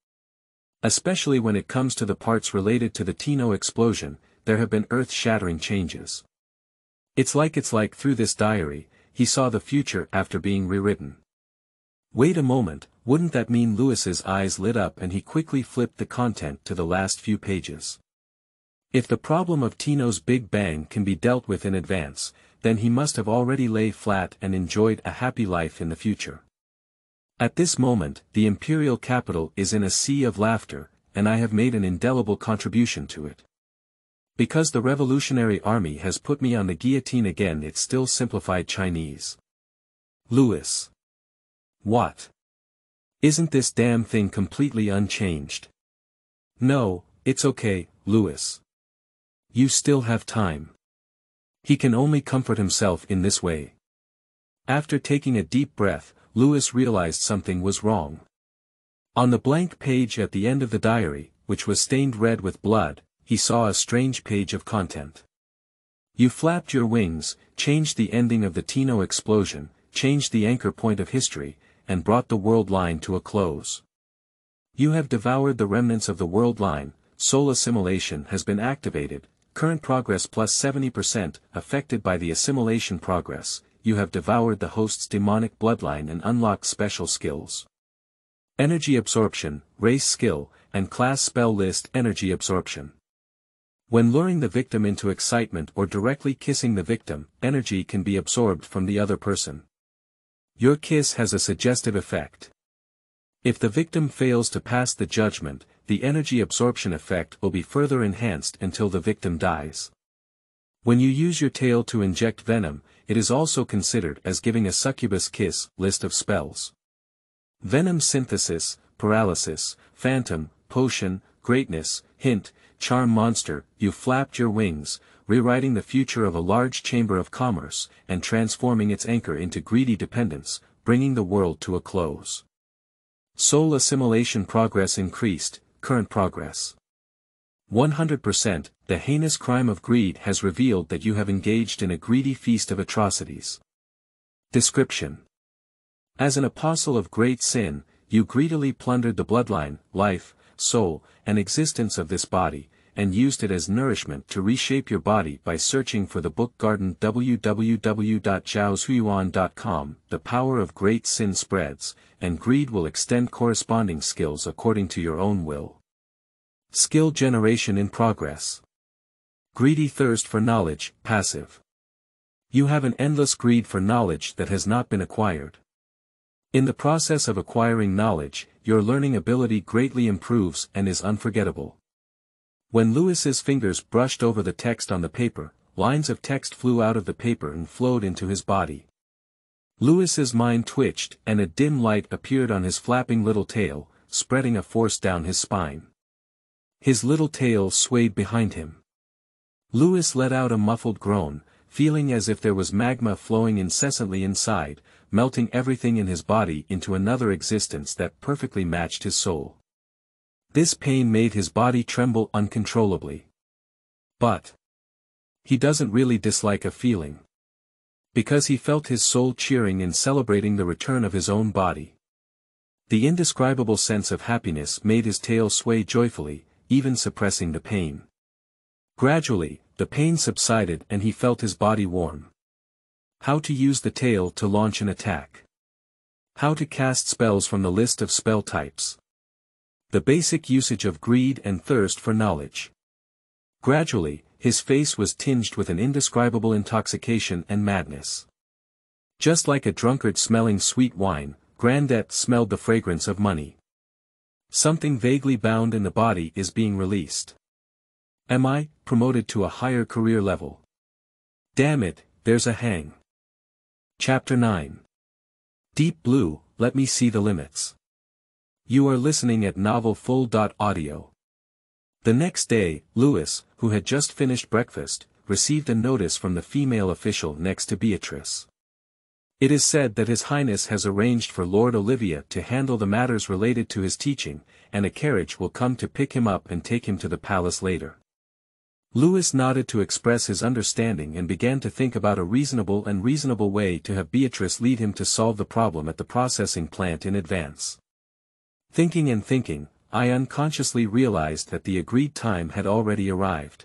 Especially when it comes to the parts related to the Tino explosion, there have been earth-shattering changes. It's like through this diary, he saw the future after being rewritten. Wait a moment, wouldn't that mean Louis's eyes lit up and he quickly flipped the content to the last few pages? If the problem of Tino's Big Bang can be dealt with in advance, then he must have already lay flat and enjoyed a happy life in the future. At this moment, the imperial capital is in a sea of laughter, and I have made an indelible contribution to it. Because the Revolutionary Army has put me on the guillotine again. It's still simplified Chinese. Louis. What? Isn't this damn thing completely unchanged? No, it's okay, Louis. You still have time. He can only comfort himself in this way. After taking a deep breath, Louis realized something was wrong. On the blank page at the end of the diary, which was stained red with blood, he saw a strange page of content. You flapped your wings, changed the ending of the Tino explosion, changed the anchor point of history, and brought the world line to a close. You have devoured the remnants of the world line, soul assimilation has been activated, current progress plus 70% affected by the assimilation progress. You have devoured the host's demonic bloodline and unlocked special skills. Energy absorption, race skill, and class spell list. Energy absorption. When luring the victim into excitement or directly kissing the victim, energy can be absorbed from the other person. Your kiss has a suggestive effect. If the victim fails to pass the judgment, the energy absorption effect will be further enhanced until the victim dies. When you use your tail to inject venom, it is also considered as giving a succubus kiss. List of spells. Venom synthesis, paralysis, phantom, potion, greatness, hint, charm monster. You flapped your wings, rewriting the future of a large chamber of commerce, and transforming its anchor into greedy dependence, bringing the world to a close. Soul assimilation progress increased, current progress. 100%, the heinous crime of greed has revealed that you have engaged in a greedy feast of atrocities. Description. As an apostle of great sin, you greedily plundered the bloodline, life, soul, and existence of this body, and used it as nourishment to reshape your body by searching for the book garden www.zhaozhuiyuan.com. The power of great sin spreads, and greed will extend corresponding skills according to your own will. Skill generation in progress. Greedy thirst for knowledge, passive. You have an endless greed for knowledge that has not been acquired. In the process of acquiring knowledge, your learning ability greatly improves and is unforgettable. When Louis's fingers brushed over the text on the paper, lines of text flew out of the paper and flowed into his body. Louis's mind twitched, and a dim light appeared on his flapping little tail, spreading a force down his spine. His little tail swayed behind him. Louis let out a muffled groan, feeling as if there was magma flowing incessantly inside, melting everything in his body into another existence that perfectly matched his soul. This pain made his body tremble uncontrollably. But he doesn't really dislike a feeling. Because he felt his soul cheering and celebrating the return of his own body. The indescribable sense of happiness made his tail sway joyfully, even suppressing the pain. Gradually, the pain subsided and he felt his body warm. How to use the tail to launch an attack. How to cast spells from the list of spell types. The basic usage of greed and thirst for knowledge. Gradually, his face was tinged with an indescribable intoxication and madness. Just like a drunkard smelling sweet wine, Grandette smelled the fragrance of money. Something vaguely bound in the body is being released. Am I promoted to a higher career level? Damn it, there's a hang. Chapter 9. Deep Blue, Let Me See the Limits. You are listening at novelfull.audio. The next day, Louis, who had just finished breakfast, received a notice from the female official next to Beatrice. It is said that His Highness has arranged for Lord Olivia to handle the matters related to his teaching, and a carriage will come to pick him up and take him to the palace later. Louis nodded to express his understanding and began to think about a reasonable way to have Beatrice lead him to solve the problem at the processing plant in advance. Thinking and thinking, I unconsciously realized that the agreed time had already arrived.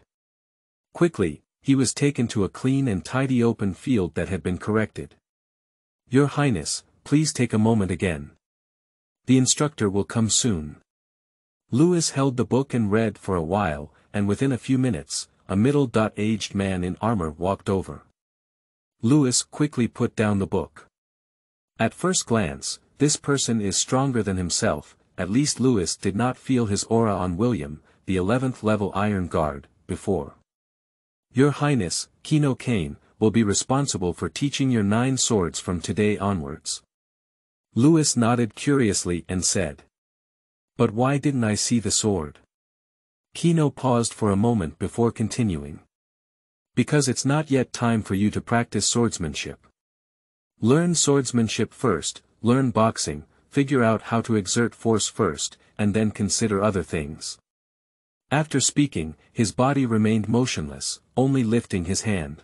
Quickly, he was taken to a clean and tidy open field that had been corrected. Your Highness, please take a moment again. The instructor will come soon. Louis held the book and read for a while, and within a few minutes, a middle-aged man in armor walked over. Louis quickly put down the book. At first glance, this person is stronger than himself, at least Louis did not feel his aura on William, the 11th level Iron Guard, before. Your Highness, Kino Kane, will be responsible for teaching your 9 swords from today onwards. Louis nodded curiously and said. But why didn't I see the sword? Kino paused for a moment before continuing. Because it's not yet time for you to practice swordsmanship. Learn swordsmanship first, learn boxing, figure out how to exert force first, and then consider other things. After speaking, his body remained motionless, only lifting his hand.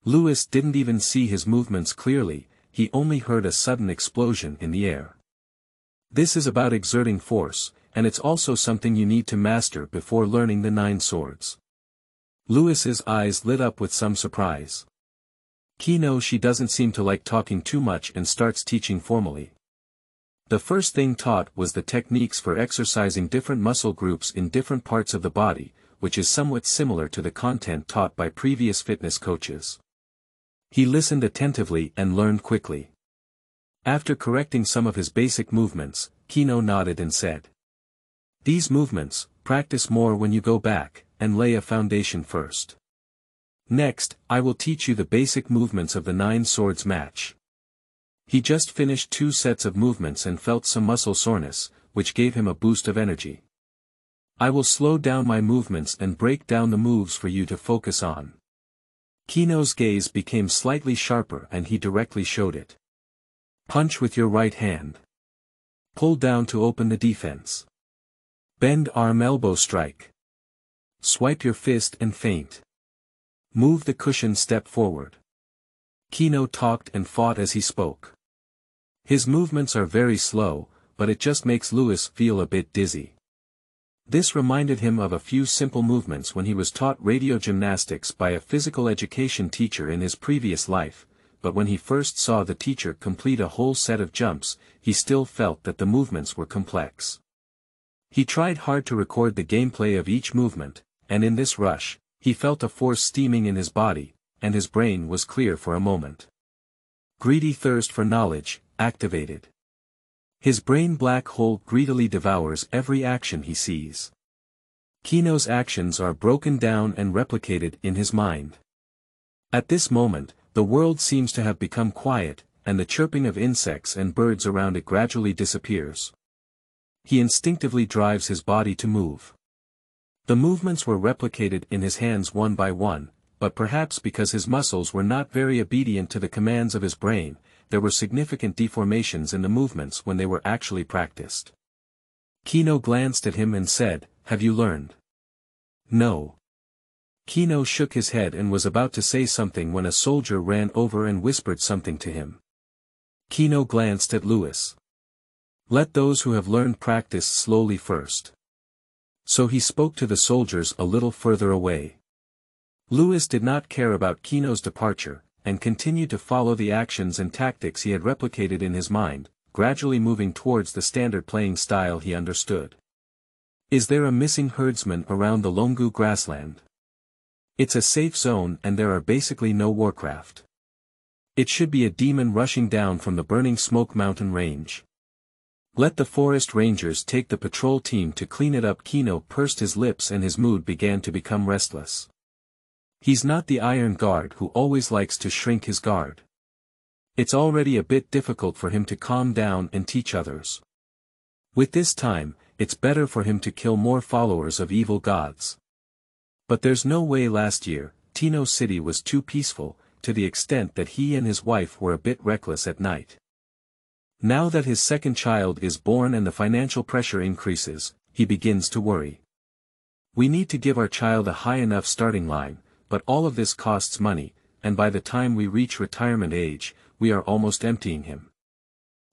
Louis didn't even see his movements clearly, he only heard a sudden explosion in the air. This is about exerting force, and it's also something you need to master before learning the 9 swords. Louis's eyes lit up with some surprise. Kino, she doesn't seem to like talking too much and starts teaching formally. The first thing taught was the techniques for exercising different muscle groups in different parts of the body, which is somewhat similar to the content taught by previous fitness coaches. He listened attentively and learned quickly. After correcting some of his basic movements, Kino nodded and said. These movements, practice more when you go back, and lay a foundation first. Next, I will teach you the basic movements of the 9 swords match. He just finished 2 sets of movements and felt some muscle soreness, which gave him a boost of energy. I will slow down my movements and break down the moves for you to focus on. Kino's gaze became slightly sharper and he directly showed it. Punch with your right hand. Pull down to open the defense. Bend arm elbow strike. Swipe your fist and feint. Move the cushion step forward. Kino talked and fought as he spoke. His movements are very slow, but it just makes Louis feel a bit dizzy. This reminded him of a few simple movements when he was taught radio gymnastics by a physical education teacher in his previous life, but when he first saw the teacher complete a whole set of jumps, he still felt that the movements were complex. He tried hard to record the gameplay of each movement, and in this rush, he felt a force steaming in his body, and his brain was clear for a moment. Greedy thirst for knowledge, activated. His brain black hole greedily devours every action he sees. Kino's actions are broken down and replicated in his mind. At this moment, the world seems to have become quiet, and the chirping of insects and birds around it gradually disappears. He instinctively drives his body to move. The movements were replicated in his hands one by one, but perhaps because his muscles were not very obedient to the commands of his brain, there were significant deformations in the movements when they were actually practiced. Kino glanced at him and said, "Have you learned?" "No." Kino shook his head and was about to say something when a soldier ran over and whispered something to him. Kino glanced at Louis. "Let those who have learned practice slowly first." So he spoke to the soldiers a little further away. Louis did not care about Kino's departure, and continued to follow the actions and tactics he had replicated in his mind, gradually moving towards the standard playing style he understood. Is there a missing herdsman around the Longu grassland? It's a safe zone and there are basically no warcraft. It should be a demon rushing down from the burning smoke mountain range. Let the forest rangers take the patrol team to clean it up. Kino pursed his lips and his mood began to become restless. He's not the Iron Guard who always likes to shrink his guard. It's already a bit difficult for him to calm down and teach others. With this time, it's better for him to kill more followers of evil gods. But there's no way. Last year, Tino City was too peaceful, to the extent that he and his wife were a bit reckless at night. Now that his second child is born and the financial pressure increases, he begins to worry. We need to give our child a high enough starting line, but all of this costs money, and by the time we reach retirement age, we are almost emptying him.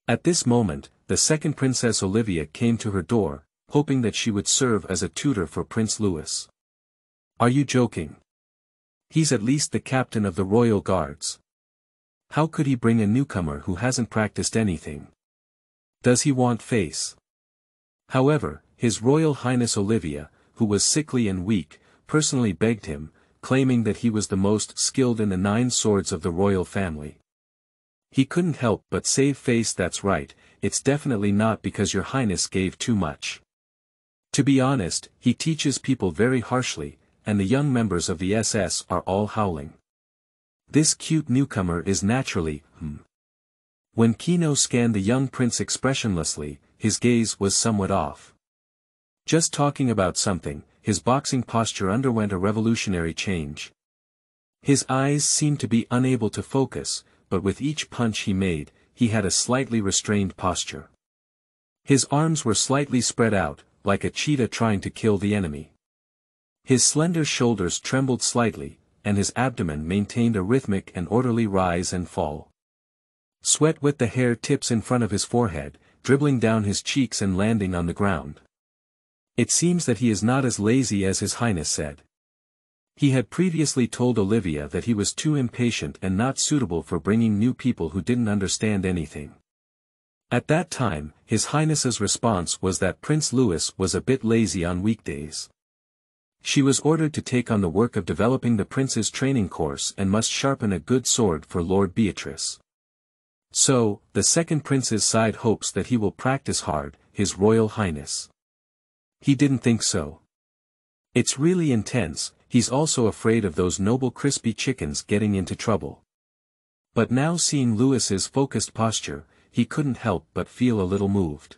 At this moment, the second Princess Olivia came to her door, hoping that she would serve as a tutor for Prince Louis. Are you joking? He's at least the captain of the royal guards. How could he bring a newcomer who hasn't practiced anything? Does he want face? However, His Royal Highness Olivia, who was sickly and weak, personally begged him, claiming that he was the most skilled in the 9 swords of the royal family. He couldn't help but save face. That's right, it's definitely not because your highness gave too much. To be honest, he teaches people very harshly, and the young members of the SS are all howling. This cute newcomer is naturally, When Kino scanned the young prince expressionlessly, his gaze was somewhat off. Just talking about something, his boxing posture underwent a revolutionary change. His eyes seemed to be unable to focus, but with each punch he made, he had a slightly restrained posture. His arms were slightly spread out, like a cheetah trying to kill the enemy. His slender shoulders trembled slightly, and his abdomen maintained a rhythmic and orderly rise and fall. Sweat wet the hair tips in front of his forehead, dribbling down his cheeks and landing on the ground. It seems that he is not as lazy as His Highness said. He had previously told Olivia that he was too impatient and not suitable for bringing new people who didn't understand anything. At that time, His Highness's response was that Prince Louis was a bit lazy on weekdays. She was ordered to take on the work of developing the prince's training course and must sharpen a good sword for Lord Beatrice. So, the second prince's side hopes that he will practice hard, His Royal Highness. He didn't think so. It's really intense. He's also afraid of those noble crispy chickens getting into trouble. But now seeing Louis's focused posture, he couldn't help but feel a little moved.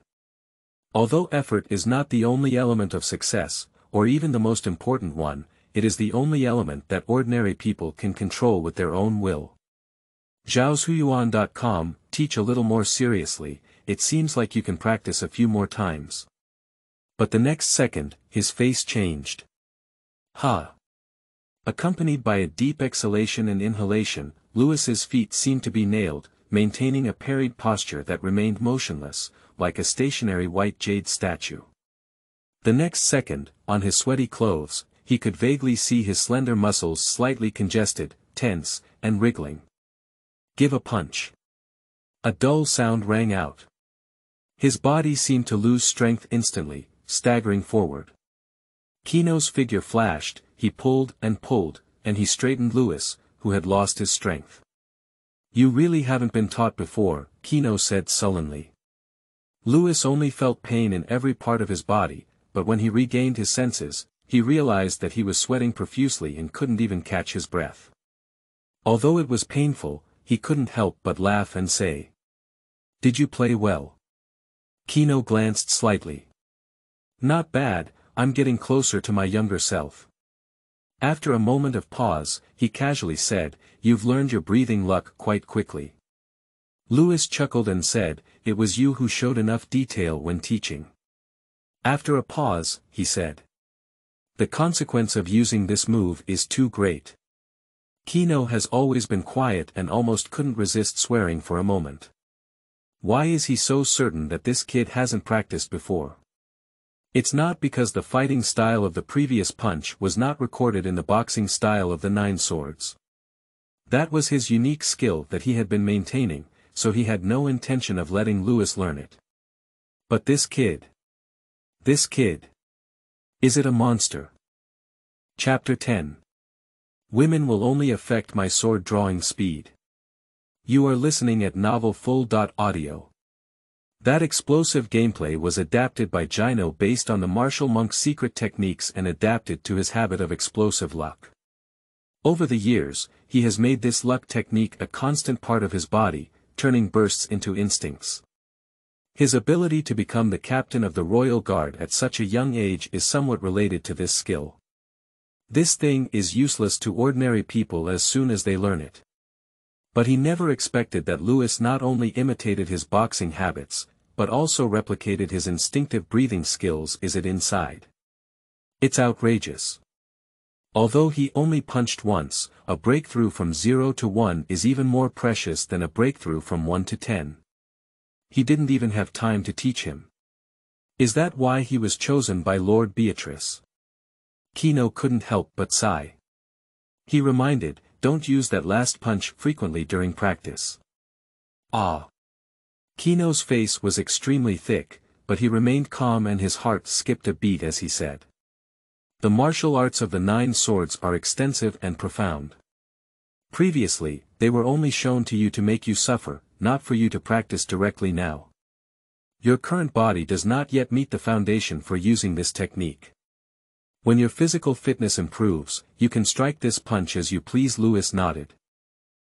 Although effort is not the only element of success, or even the most important one, it is the only element that ordinary people can control with their own will. Zhaoshuyuan.com, teach a little more seriously, it seems like you can practice a few more times. But the next second, his face changed. Ha! Accompanied by a deep exhalation and inhalation, Louis's feet seemed to be nailed, maintaining a parried posture that remained motionless, like a stationary white jade statue. The next second, on his sweaty clothes, he could vaguely see his slender muscles slightly congested, tense, and wriggling. Give a punch. A dull sound rang out. His body seemed to lose strength instantly, staggering forward. Kino's figure flashed, he pulled, and he straightened Louis, who had lost his strength. You really haven't been taught before, Kino said sullenly. Louis only felt pain in every part of his body, but when he regained his senses, he realized that he was sweating profusely and couldn't even catch his breath. Although it was painful, he couldn't help but laugh and say, "Did you play well?" Kino glanced slightly. "Not bad, I'm getting closer to my younger self." After a moment of pause, he casually said, "You've learned your breathing luck quite quickly." Louis chuckled and said, "It was you who showed enough detail when teaching." After a pause, he said, "The consequence of using this move is too great." Kino has always been quiet and almost couldn't resist swearing for a moment. Why is he so certain that this kid hasn't practiced before? It's not because the fighting style of the previous punch was not recorded in the boxing style of the 9 swords. That was his unique skill that he had been maintaining, so he had no intention of letting Louis learn it. But this kid. Is it a monster? Chapter 10. Women will only affect my sword drawing speed. You are listening at Novel Full.Audio. That explosive gameplay was adapted by Gino based on the martial monk's secret techniques and adapted to his habit of explosive luck. Over the years, he has made this luck technique a constant part of his body, turning bursts into instincts. His ability to become the captain of the Royal Guard at such a young age is somewhat related to this skill. This thing is useless to ordinary people as soon as they learn it. But he never expected that Louis not only imitated his boxing habits, but also replicated his instinctive breathing skills. Is it inside? It's outrageous. Although he only punched once, a breakthrough from 0 to 1 is even more precious than a breakthrough from 1 to 10. He didn't even have time to teach him. Is that why he was chosen by Lord Beatrice? Kino couldn't help but sigh. He reminded, "Don't use that last punch frequently during practice." Ah. Kino's face was extremely thick, but he remained calm and his heart skipped a beat as he said, "The martial arts of the 9 swords are extensive and profound. Previously, they were only shown to you to make you suffer, not for you to practice directly now. Your current body does not yet meet the foundation for using this technique. When your physical fitness improves, you can strike this punch as you please." Louis nodded.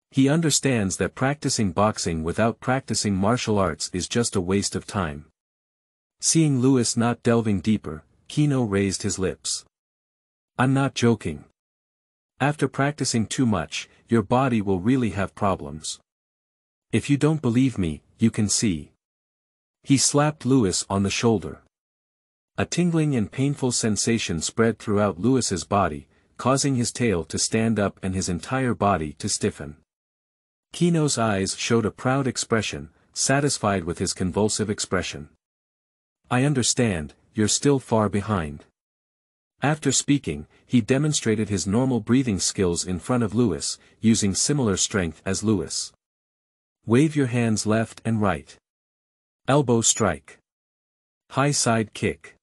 He understands that practicing boxing without practicing martial arts is just a waste of time. Seeing Louis not delving deeper, Kino raised his lips. "I'm not joking. After practicing too much, your body will really have problems. If you don't believe me, you can see." He slapped Louis on the shoulder. A tingling and painful sensation spread throughout Louis's body, causing his tail to stand up and his entire body to stiffen. Kino's eyes showed a proud expression, satisfied with his convulsive expression. "I understand, you're still far behind." After speaking, he demonstrated his normal breathing skills in front of Louis, using similar strength as Louis. Wave your hands left and right. Elbow strike. High side kick.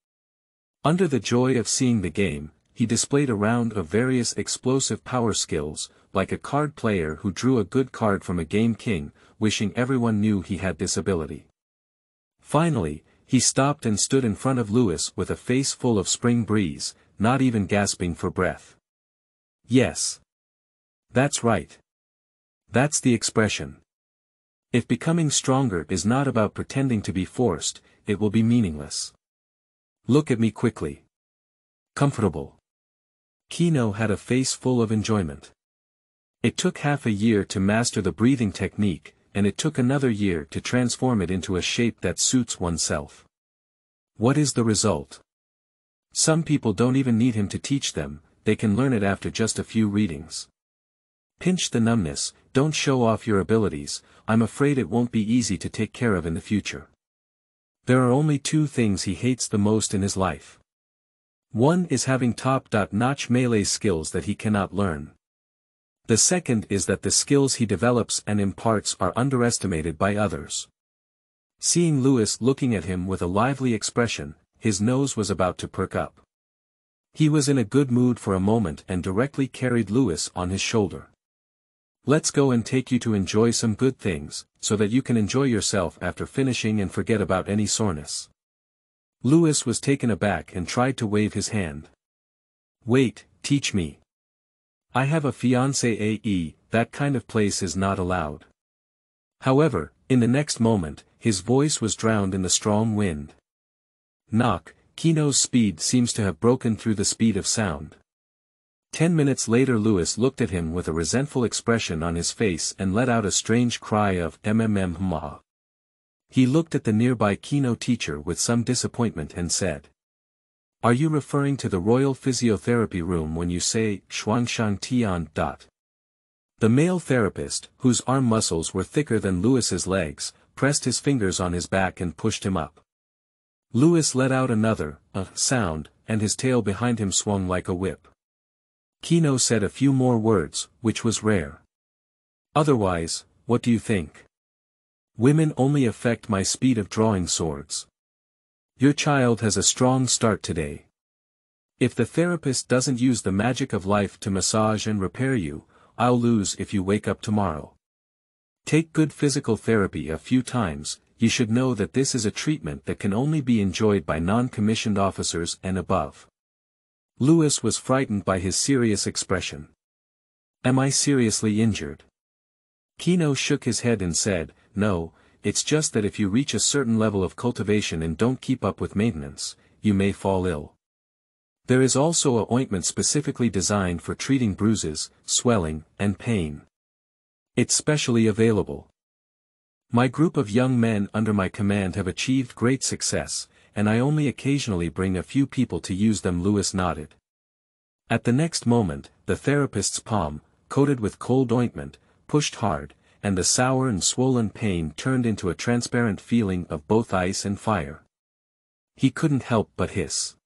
Under the joy of seeing the game, he displayed a round of various explosive power skills, like a card player who drew a good card from a game king, wishing everyone knew he had this ability. Finally, he stopped and stood in front of Louis with a face full of spring breeze, not even gasping for breath. Yes. That's right. That's the expression. If becoming stronger is not about pretending to be forced, it will be meaningless. Look at me quickly. Comfortable. Kino had a face full of enjoyment. It took half a year to master the breathing technique, and it took another year to transform it into a shape that suits oneself. What is the result? Some people don't even need him to teach them, they can learn it after just a few readings. Pinch the numbness, don't show off your abilities, I'm afraid it won't be easy to take care of in the future. There are only 2 things he hates the most in his life. One is having top-notch melee skills that he cannot learn. The second is that the skills he develops and imparts are underestimated by others. Seeing Louis looking at him with a lively expression, his nose was about to perk up. He was in a good mood for a moment and directly carried Louis on his shoulder. Let's go and take you to enjoy some good things, so that you can enjoy yourself after finishing and forget about any soreness. Louis was taken aback and tried to wave his hand. Wait, teach me. I have a fiancé, that kind of place is not allowed. However, in the next moment, his voice was drowned in the strong wind. Knock, Kino's speed seems to have broken through the speed of sound. 10 minutes later Louis looked at him with a resentful expression on his face and let out a strange cry of mmmma. He looked at the nearby Kino teacher with some disappointment and said, "Are you referring to the royal physiotherapy room when you say shuangshang tian? The male therapist, whose arm muscles were thicker than Louis's legs, pressed his fingers on his back and pushed him up. Louis let out another sound, and his tail behind him swung like a whip. Kino said a few more words, which was rare. Otherwise, what do you think? Women only affect my speed of drawing swords. Your child has a strong start today. If the therapist doesn't use the magic of life to massage and repair you, I'll lose if you wake up tomorrow. Take good physical therapy a few times, you should know that this is a treatment that can only be enjoyed by non-commissioned officers and above." Louis was frightened by his serious expression. "Am I seriously injured?" Kino shook his head and said, "No, it's just that if you reach a certain level of cultivation and don't keep up with maintenance, you may fall ill. There is also a ointment specifically designed for treating bruises, swelling, and pain. It's specially available. My group of young men under my command have achieved great success, and I only occasionally bring a few people to use them." Louis nodded. At the next moment, the therapist's palm, coated with cold ointment, pushed hard, and the sour and swollen pain turned into a transparent feeling of both ice and fire. He couldn't help but hiss.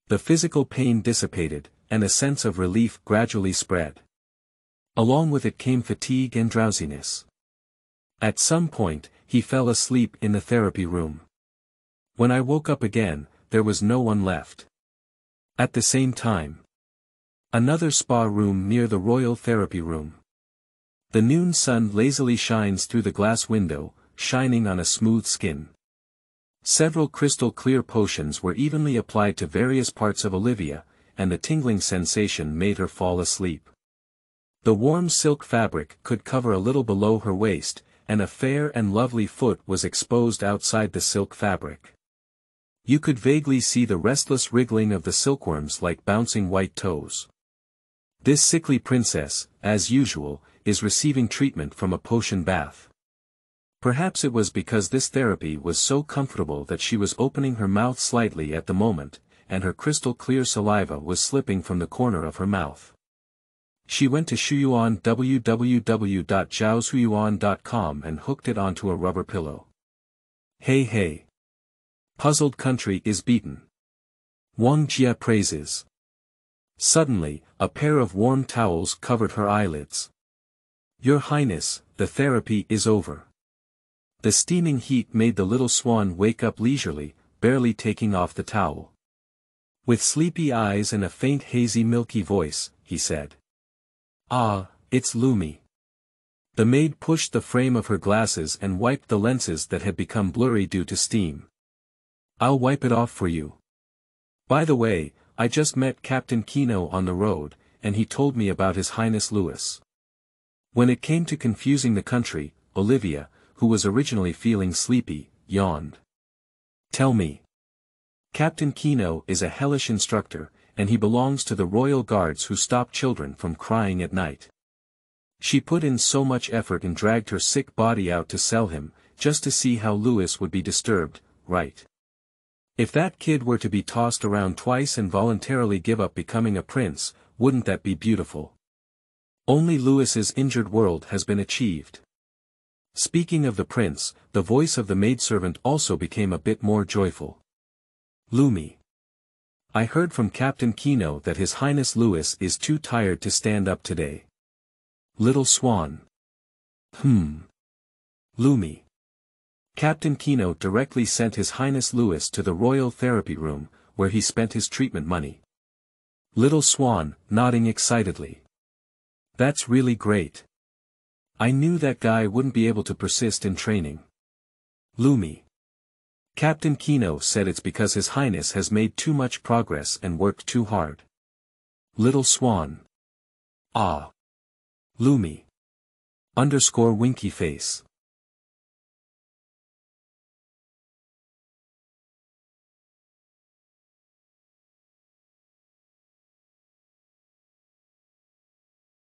The physical pain dissipated, and a sense of relief gradually spread. Along with it came fatigue and drowsiness. At some point, he fell asleep in the therapy room. When I woke up again, there was no one left. At the same time, another spa room near the royal therapy room. The noon sun lazily shines through the glass window, shining on a smooth skin. Several crystal-clear potions were evenly applied to various parts of Olivia, and the tingling sensation made her fall asleep. The warm silk fabric could cover a little below her waist, and a fair and lovely foot was exposed outside the silk fabric. You could vaguely see the restless wriggling of the silkworms like bouncing white toes. This sickly princess, as usual, is receiving treatment from a potion bath. Perhaps it was because this therapy was so comfortable that she was opening her mouth slightly at the moment, and her crystal-clear saliva was slipping from the corner of her mouth. She went to Shuyuan www.zhaoshuyuan.com and hooked it onto a rubber pillow. Hey. Puzzled country is beaten. Wang Jia praises. Suddenly, a pair of warm towels covered her eyelids. Your Highness, the therapy is over. The steaming heat made the little swan wake up leisurely, barely taking off the towel. With sleepy eyes and a faint hazy milky voice, he said. Ah, it's Lumi. The maid pushed the frame of her glasses and wiped the lenses that had become blurry due to steam. I'll wipe it off for you. By the way, I just met Captain Kino on the road, and he told me about His Highness Louis. When it came to confusing the country, Olivia, who was originally feeling sleepy, yawned. Tell me. Captain Kino is a hellish instructor, and he belongs to the royal guards who stop children from crying at night. She put in so much effort and dragged her sick body out to sell him, just to see how Louis would be disturbed, right? If that kid were to be tossed around twice and voluntarily give up becoming a prince, wouldn't that be beautiful? Only Louis's injured world has been achieved. Speaking of the prince, the voice of the maidservant also became a bit more joyful. Lumi. I heard from Captain Kino that His Highness Louis is too tired to stand up today. Little Swan. Lumi. Captain Kino directly sent His Highness Louis to the Royal Therapy Room, where he spent his treatment money. Little Swan, nodding excitedly. That's really great. I knew that guy wouldn't be able to persist in training. Lumi. Captain Kino said it's because His Highness has made too much progress and worked too hard. Little Swan. Ah. Lumi. Winky face.